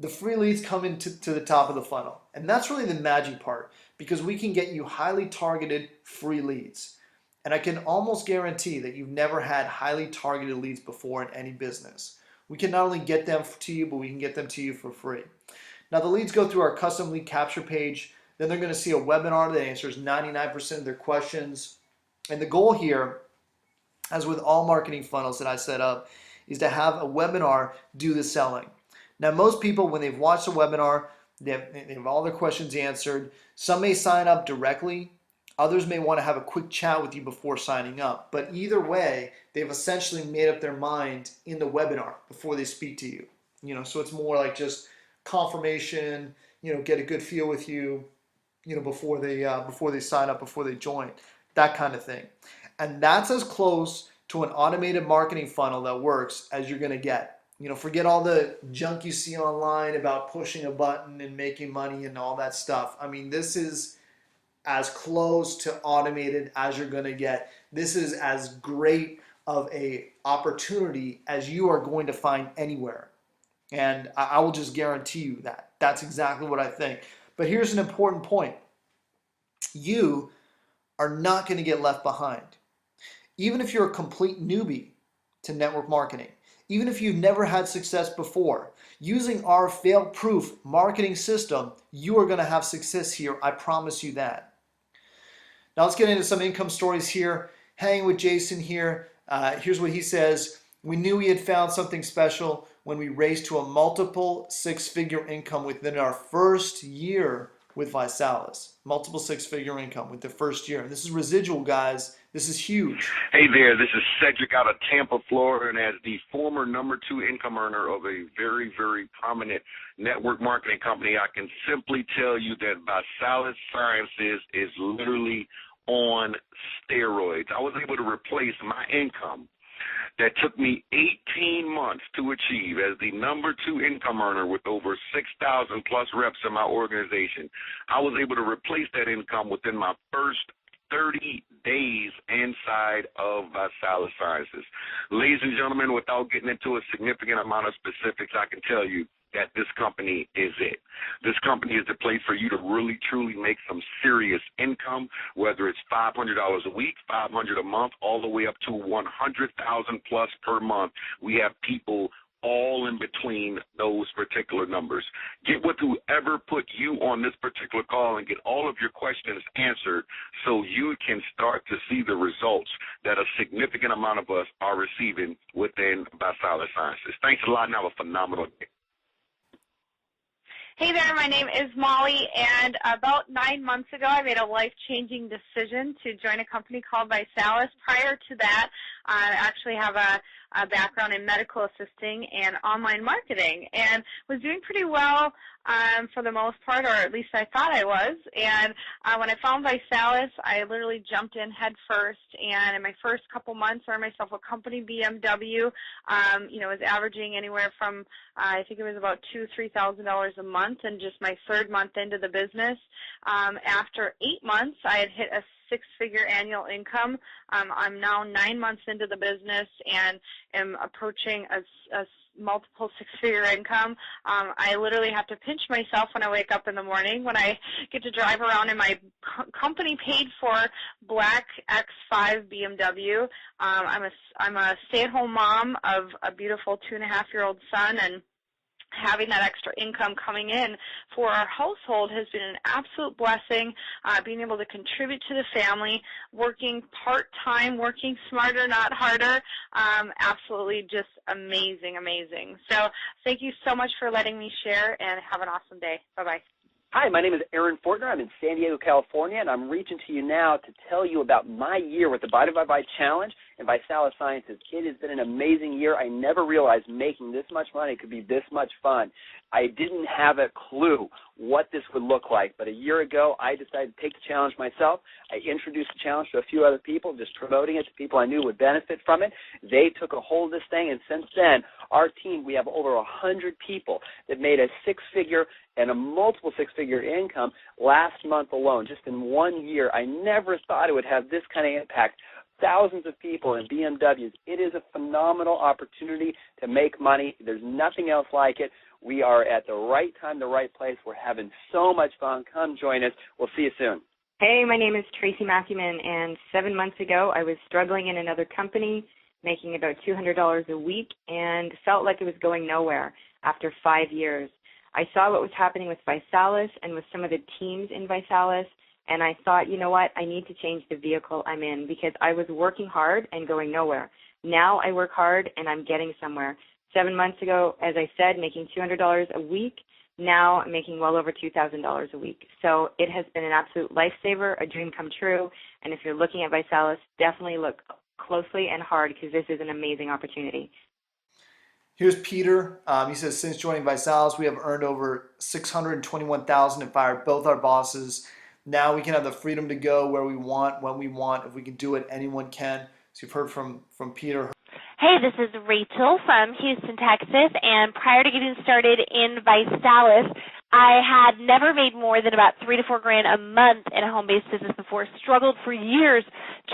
The free leads come into the top of the funnel, and that's really the magic part, because we can get you highly targeted free leads. And I can almost guarantee that you've never had highly targeted leads before in any business. We can not only get them to you, but we can get them to you for free. Now the leads go through our custom lead capture page. Then they're going to see a webinar that answers 99% of their questions. And the goal here, as with all marketing funnels that I set up, is to have a webinar do the selling. Now most people, when they've watched a webinar, they have all their questions answered. Some may sign up directly. Others may want to have a quick chat with you before signing up. But either way, they've essentially made up their mind in the webinar before they speak to you. So it's more like just confirmation, get a good feel with you, before they sign up, before they join, that kind of thing. And that's as close to an automated marketing funnel that works as you're going to get. Forget all the junk you see online about pushing a button and making money and all that stuff. I mean, this is as close to automated as you're going to get. This is as great of a opportunity as you are going to find anywhere. And I will just guarantee you that. That's exactly what I think. But here's an important point. You are not going to get left behind. Even if you're a complete newbie to network marketing, even if you've never had success before, using our fail-proof marketing system, you are going to have success here. I promise you that. Now let's get into some income stories here. Hanging with Jason here. Here's what he says. We knew we had found something special when we raised to a multiple 6-figure income within our first year with ViSalus. Multiple 6-figure income with the first year. And this is residual, guys. This is huge. Hey there, this is Cedric out of Tampa, Florida, and as the former #2 income earner of a very, very prominent network marketing company, I can simply tell you that ViSalus Sciences is literally on steroids. I was able to replace my income that took me 18 months to achieve as the #2 income earner with over 6,000 plus reps in my organization. I was able to replace that income within my first 30 days inside of ViSalus Sciences. Ladies and gentlemen, without getting into a significant amount of specifics, I can tell you that this company is it. This company is the place for you to really, truly make some serious income, whether it's $500 a week, $500 a month, all the way up to $100,000 plus per month. We have people all in between those particular numbers. Get with whoever put you on this particular call and get all of your questions answered so you can start to see the results that a significant amount of us are receiving within Visalis Sciences. Thanks a lot and have a phenomenal day. Hey there, my name is Molly, and about 9 months ago I made a life-changing decision to join a company called Visalis. Prior to that, I actually have a background in medical assisting and online marketing, and was doing pretty well for the most part, or at least I thought I was. And when I found Visalis, I literally jumped in head first, and in my first couple months I earned myself a company BMW. Was averaging anywhere from I think it was about $2,000–$3,000 a month, and just my third month into the business. After 8 months, I had hit a six-figure annual income. I'm now 9 months into the business and am approaching a multiple six-figure income. I literally have to pinch myself when I wake up in the morning when I get to drive around in my company paid for black X5 BMW. I'm a stay-at-home mom of a beautiful 2.5-year-old son, and having that extra income coming in for our household has been an absolute blessing. Being able to contribute to the family, working part-time, working smarter, not harder, absolutely just amazing, amazing. So thank you so much for letting me share, and have an awesome day. Bye-bye. Hi, my name is Aaron Fortner. I'm in San Diego, California, and I'm reaching to you now to tell you about my year with the Buy to Buy Challenge and Visalis Sciences. It has been an amazing year. I never realized making this much money could be this much fun. I didn't have a clue what this would look like, but a year ago I decided to take the challenge myself. I introduced the challenge to a few other people, just promoting it to people I knew would benefit from it. They took a hold of this thing, and since then, our team, we have over 100 people that made a six-figure and a multiple six-figure income last month alone, just in 1 year. I never thought it would have this kind of impact. Thousands of people in BMWs. It is a phenomenal opportunity to make money. There's nothing else like it. We are at the right time, the right place. We're having so much fun. Come join us. We'll see you soon. Hey, my name is Tracy Matthewman, and 7 months ago I was struggling in another company, making about $200 a week, and felt like it was going nowhere after 5 years. I saw what was happening with Visalis and with some of the teams in Visalis, and I thought, you know what, I need to change the vehicle I'm in, because I was working hard and going nowhere. Now I work hard and I'm getting somewhere. 7 months ago, as I said, making $200 a week. Now I'm making well over $2,000 a week. So it has been an absolute lifesaver, a dream come true, and if you're looking at Visalis, definitely look closely and hard, because this is an amazing opportunity. Here's Peter. He says, since joining Visalis, we have earned over $621,000 and fired both our bosses. Now we can have the freedom to go where we want, when we want. If we can do it, anyone can. So you've heard from Peter. Hey, this is Rachel from Houston, Texas, and prior to getting started in Visalis, I had never made more than about $3 to $4 grand a month in a home-based business before. Struggled for years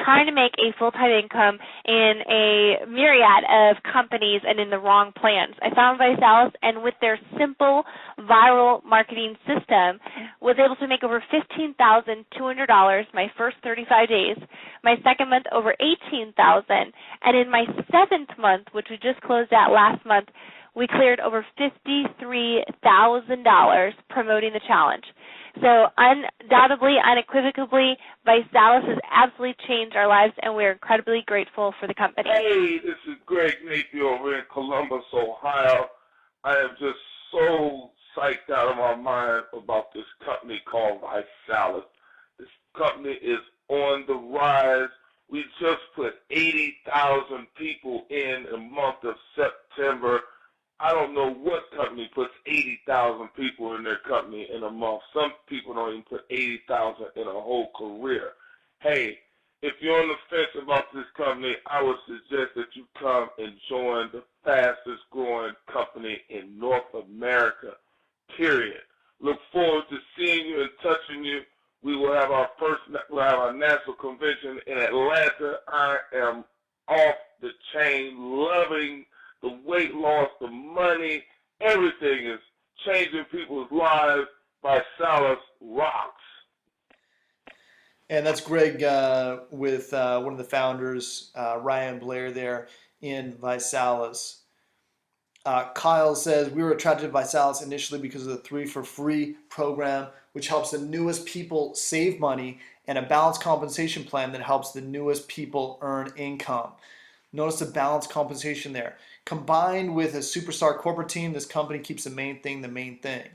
trying to make a full-time income in a myriad of companies and in the wrong plans. I found Visalis, and with their simple viral marketing system, was able to make over $15,200 my first 35 days. My second month, over $18,000, and in my seventh month, which we just closed out last month, we cleared over $53,000 promoting the challenge. So undoubtedly, unequivocally, Visalis has absolutely changed our lives, and we're incredibly grateful for the company. Hey, this is Greg Napier over in Columbus, Ohio. I am just so psyched out of my mind about this company called Visalis. This company is on the rise. We just put 80,000 people in the month of September. I don't know what company puts 80,000 people in their company in a month. Some people don't even put 80,000 in a whole career. Hey, if you're on the fence about this company, I would suggest that you come and join the fastest growing company in North America, period. Look forward to seeing you and touching you. We will have our national convention in Atlanta. I am off the chain, loving the weight loss, the money, everything is changing people's lives. Visalis rocks. And that's Greg with one of the founders, Ryan Blair, there in Visalis. Kyle says, we were attracted to Visalis initially because of the 3 for Free program, which helps the newest people save money, and a balanced compensation plan that helps the newest people earn income. Notice the balanced compensation there. Combined with a superstar corporate team, this company keeps the main thing the main thing.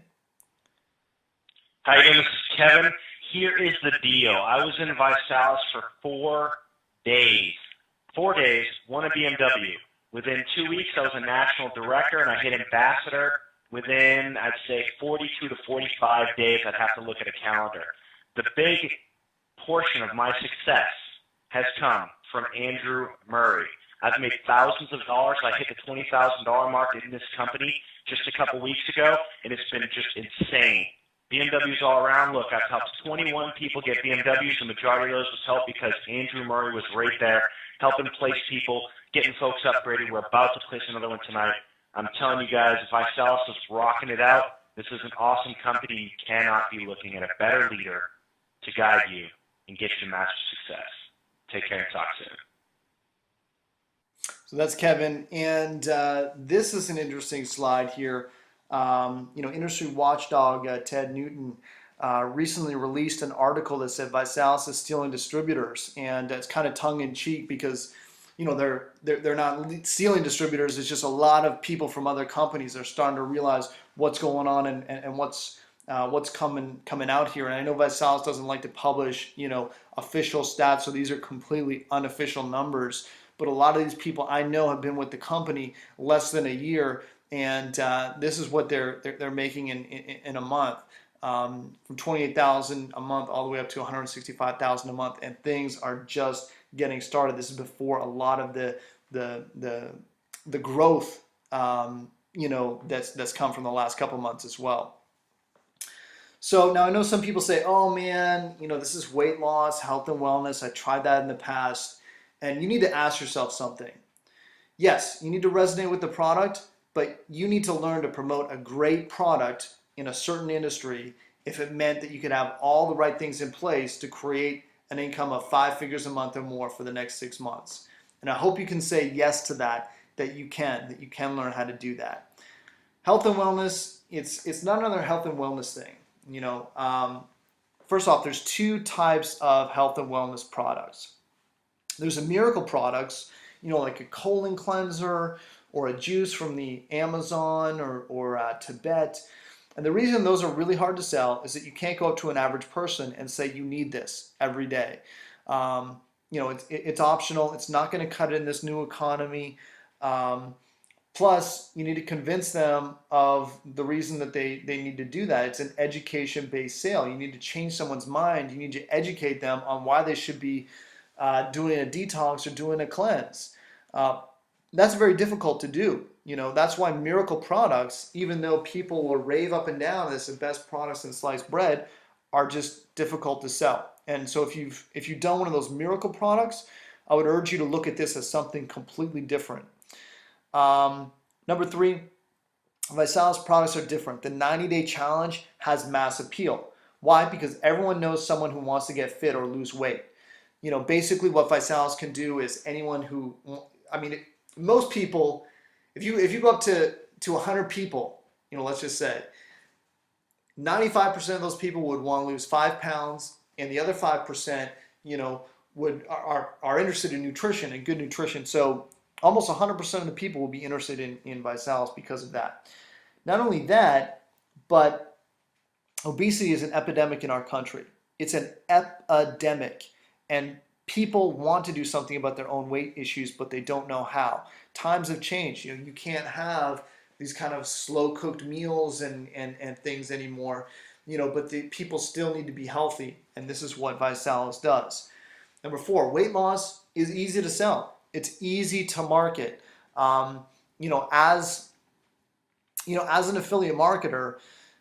How you doing? This is Kevin. Here is the deal. I was in Visalis for 4 days. 4 days, won a BMW. Within 2 weeks, I was a national director, and I hit ambassador within, I'd say, 42 to 45 days. I'd have to look at a calendar. The big portion of my success has come from Andrew Murray. I've made thousands of dollars. I hit the $20,000 mark in this company just a couple weeks ago, and it's been just insane. BMWs all around. Look, I've helped 21 people get BMWs. The majority of those was helped because Andrew Murray was right there, helping place people, getting folks upgraded. We're about to place another one tonight. I'm telling you guys, if Visalis is rocking it out, this is an awesome company. You cannot be looking at a better leader to guide you and get you to master success. Take care and talk soon. So that's Kevin, and this is an interesting slide here. Industry watchdog Ted Newton recently released an article that said Visalis is stealing distributors, and it's kind of tongue in cheek because they're not stealing distributors. It's just a lot of people from other companies are starting to realize what's going on and what's coming out here. And I know Visalis doesn't like to publish official stats, so these are completely unofficial numbers. But a lot of these people I know have been with the company less than a year, and this is what they're making in a month, from $28,000 a month all the way up to $165,000 a month, and things are just getting started. This is before a lot of the growth that's come from the last couple months as well. So now I know some people say, oh man, this is weight loss, health and wellness. I tried that in the past. And you need to ask yourself something. Yes, you need to resonate with the product, but you need to learn to promote a great product in a certain industry if it meant that you could have all the right things in place to create an income of 5 figures a month or more for the next 6 months. And I hope you can say yes to that you can learn how to do that. Health and wellness, it's not another health and wellness thing. First off, there's 2 types of health and wellness products. There's a miracle products, like a colon cleanser or a juice from the Amazon or Tibet. And the reason those are really hard to sell is that you can't go up to an average person and say you need this every day. It's optional. It's not going to cut it in this new economy. Plus, you need to convince them of the reason that they need to do that. It's an education-based sale. You need to change someone's mind. You need to educate them on why they should be doing a detox or doing a cleanse. That's very difficult to do. That's why miracle products, even though people will rave up and down this the best products in sliced bread, are just difficult to sell. And so if you've done one of those miracle products, I would urge you to look at this as something completely different. Number 3, Visalis products are different. The 90-day challenge has mass appeal. Why? Because everyone knows someone who wants to get fit or lose weight. Basically what Visalis can do is anyone who, most people, if you go up to 100 people, let's just say, 95% of those people would want to lose 5 pounds, and the other 5%, are interested in nutrition and good nutrition. So almost 100% of the people will be interested in Visalis because of that. Not only that, but obesity is an epidemic in our country. It's an epidemic. And people want to do something about their own weight issues, but they don't know how. Times have changed. You can't have these kind of slow-cooked meals and things anymore. But the people still need to be healthy, and this is what Visalis does. Number 4, weight loss is easy to sell. It's easy to market. As an affiliate marketer,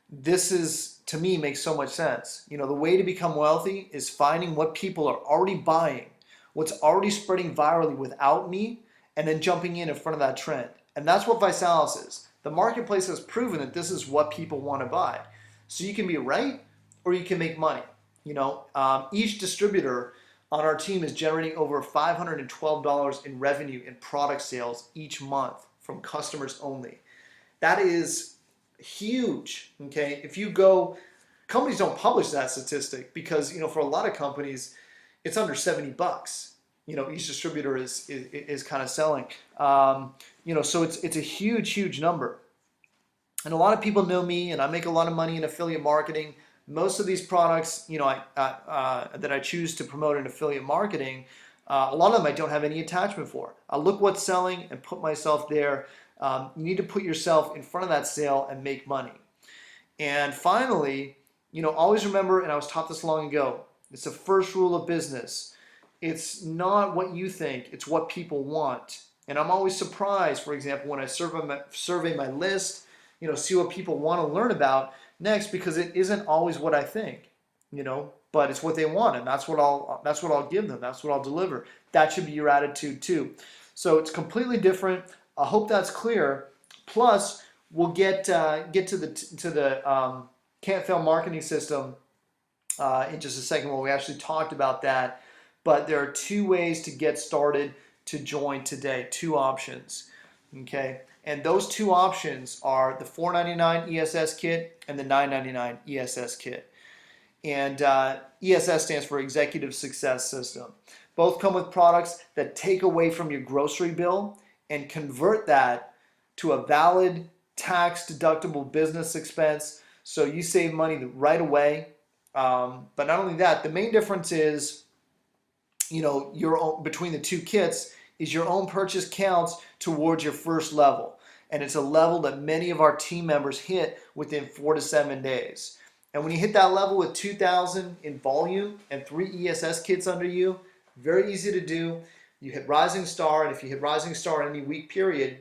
this is, to me, makes so much sense. The way to become wealthy is finding what people are already buying, what's already spreading virally without me, and then jumping in front of that trend. And that's what Visalis is. The marketplace has proven that this is what people want to buy. So you can be right or you can make money. Each distributor on our team is generating over $512 in revenue in product sales each month from customers only. That is huge, okay? If you go, companies don't publish that statistic because, for a lot of companies, it's under $70. Each distributor is kind of selling. So it's a huge number. And a lot of people know me, and I make a lot of money in affiliate marketing. Most of these products, that I choose to promote in affiliate marketing, a lot of them I don't have any attachment for. I look what's selling and put myself there. You need to put yourself in front of that sale and make money. And finally, always remember, and I was taught this long ago, it's the first rule of business. It's not what you think, it's what people want. And I'm always surprised, for example, when I survey my list, see what people want to learn about next, because it isn't always what I think, but it's what they want, and that's what I'll give them. That's what I'll deliver. That should be your attitude too. So it's completely different. I hope that's clear. Plus, we'll get to the Can't Fail marketing system in just a second, where we actually talked about that. But there are 2 ways to get started to join today, 2 options. Okay, and those 2 options are the $4.99 ESS kit and the $9.99 ESS kit. And ESS stands for Executive Success System. Both come with products that take away from your grocery bill and convert that to a valid tax-deductible business expense, so you save money right away. But not only that, the main difference is, your own, between the 2 kits, is your own purchase counts towards your first level. And it's a level that many of our team members hit within 4 to 7 days. And when you hit that level with 2,000 in volume and 3 ESS kits under you, very easy to do. You hit Rising Star, and if you hit Rising Star in any week period,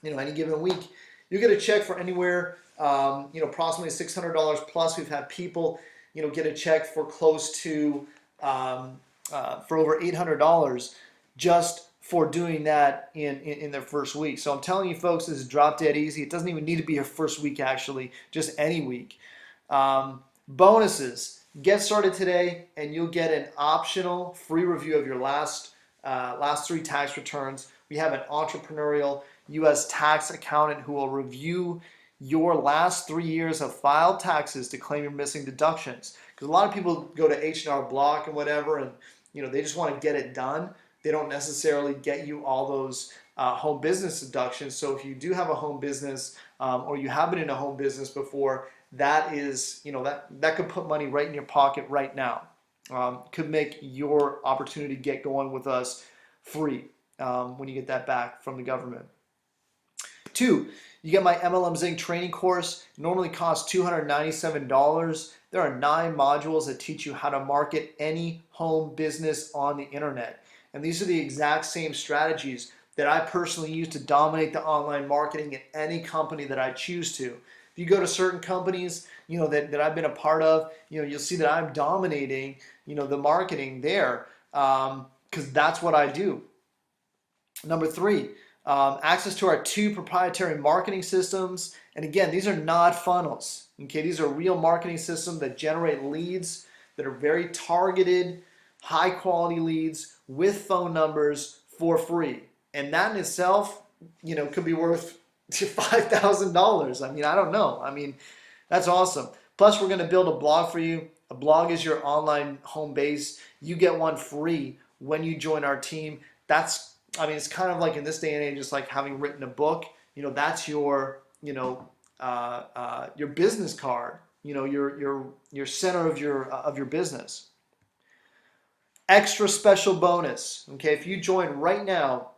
any given week, you get a check for anywhere, approximately $600 plus. We've had people, get a check for close to, for over $800 just for doing that in their first week. So I'm telling you folks, this is drop dead easy. It doesn't even need to be your first week, actually, just any week. Bonuses. Get started today and you'll get an optional free review of your last 3 tax returns. We have an entrepreneurial U.S. tax accountant who will review your last 3 years of filed taxes to claim your missing deductions. Because a lot of people go to H&R Block and whatever, and they just want to get it done. They don't necessarily get you all those home business deductions. So if you do have a home business, or you have been in a home business before, that is, that could put money right in your pocket right now. Could make your opportunity to get going with us free when you get that back from the government. 2, you get my MLM Zing training course. It normally costs $297. There are 9 modules that teach you how to market any home business on the internet. And these are the exact same strategies that I personally use to dominate the online marketing in any company that I choose to. If you go to certain companies, that I've been a part of, you'll see that I'm dominating, the marketing there, because that's what I do. Number 3, access to our 2 proprietary marketing systems. And again, these are not funnels. Okay, these are real marketing systems that generate leads that are very targeted, high quality leads with phone numbers for free. And that in itself, could be worth $5,000. I don't know. That's awesome. Plus, we're going to build a blog for you. A blog is your online home base. You get one free when you join our team. It's kind of like in this day and age, it's like having written a book. That's your, your business card. Your center of your business. Extra special bonus. Okay, if you join right now,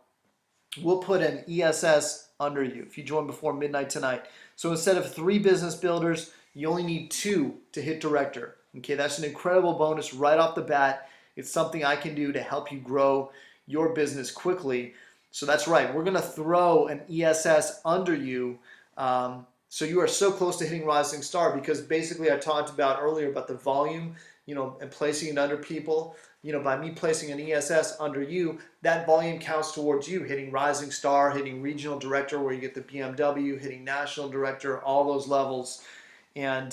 we'll put an ESS under you if you join before midnight tonight. So instead of 3 business builders, you only need 2 to hit director. Okay, that's an incredible bonus right off the bat. It's something I can do to help you grow your business quickly. So that's right, we're going to throw an ESS under you. So you are so close to hitting Rising Star, because basically I talked about earlier about the volume, and placing it under people. By me placing an ESS under you, that volume counts towards you hitting Rising Star, hitting Regional Director where you get the BMW, hitting National Director, all those levels, and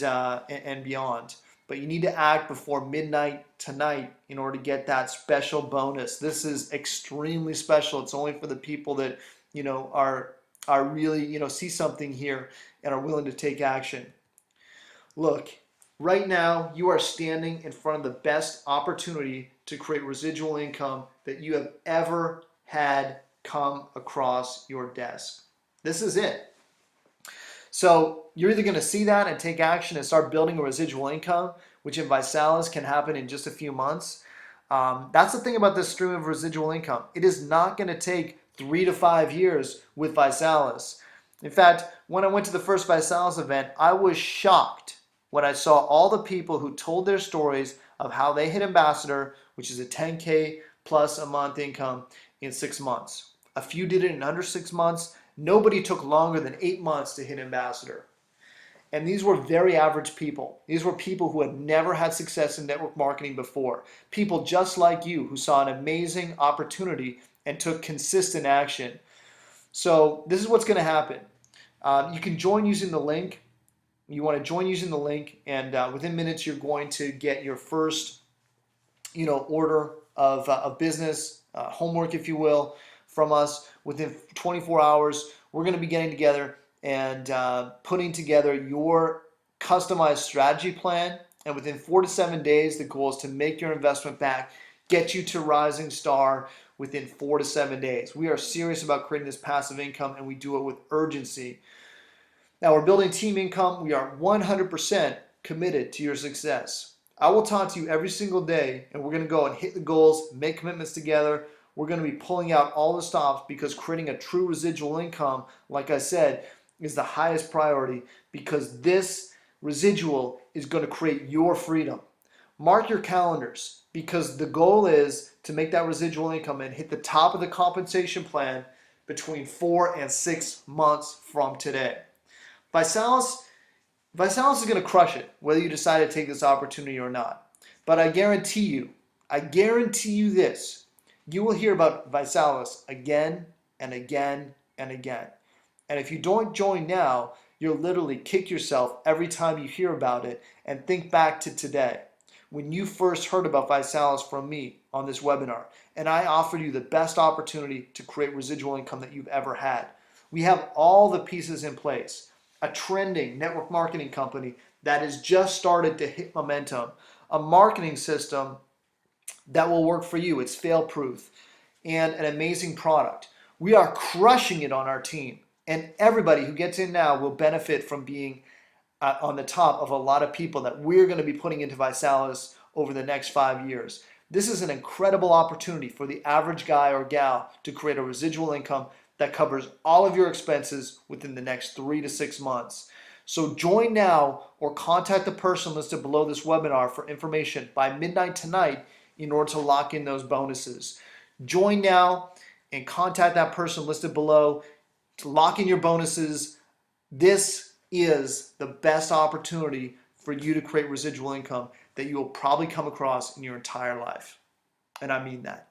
beyond. But you need to act before midnight tonight in order to get that special bonus. This is extremely special. It's only for the people that are are really, see something here and are willing to take action. Look, right now you are standing in front of the best opportunity to create residual income that you have ever had come across your desk. This is it. So you're either going to see that and take action and start building a residual income, which in Visalis can happen in just a few months. That's the thing about this stream of residual income. It is not going to take 3 to 5 years with Visalis. In fact, when I went to the first Visalis event, I was shocked when I saw all the people who told their stories of how they hit ambassador, which is a 10K plus a month income in 6 months. A few did it in under 6 months. Nobody took longer than 8 months to hit ambassador. And these were very average people. These were people who had never had success in network marketing before. People just like you who saw an amazing opportunity and took consistent action. So this is what's going to happen. You can join using the link. You want to join using the link, and within minutes you're going to get your first, order of business, homework, if you will, from us. Within 24 hours, we're going to be getting together and putting together your customized strategy plan. And within 4 to 7 days, the goal is to make your investment back, get you to Rising Star within 4 to 7 days. We are serious about creating this passive income, and we do it with urgency. Now, we're building team income. We are 100% committed to your success. I will talk to you every single day, and we're going to go and hit the goals, make commitments together. We're going to be pulling out all the stops, because creating a true residual income, like I said, is the highest priority, because this residual is going to create your freedom. Mark your calendars, because the goal is to make that residual income and hit the top of the compensation plan between 4 and 6 months from today. Visalis is going to crush it, whether you decide to take this opportunity or not. But I guarantee you this, you will hear about Visalis again and again and again. And if you don't join now, you'll literally kick yourself every time you hear about it, and think back to today, when you first heard about Visalis from me on this webinar, and I offered you the best opportunity to create residual income that you've ever had. We have all the pieces in place. A trending network marketing company that has just started to hit momentum, a marketing system that will work for you. It's fail-proof, and an amazing product. We are crushing it on our team, and everybody who gets in now will benefit from being on the top of a lot of people that we're going to be putting into Visalis over the next 5 years. This is an incredible opportunity for the average guy or gal to create a residual income that covers all of your expenses within the next 3 to 6 months. So join now, or contact the person listed below this webinar for information by midnight tonight in order to lock in those bonuses. Join now and contact that person listed below to lock in your bonuses. This is the best opportunity for you to create residual income that you will probably come across in your entire life. And I mean that.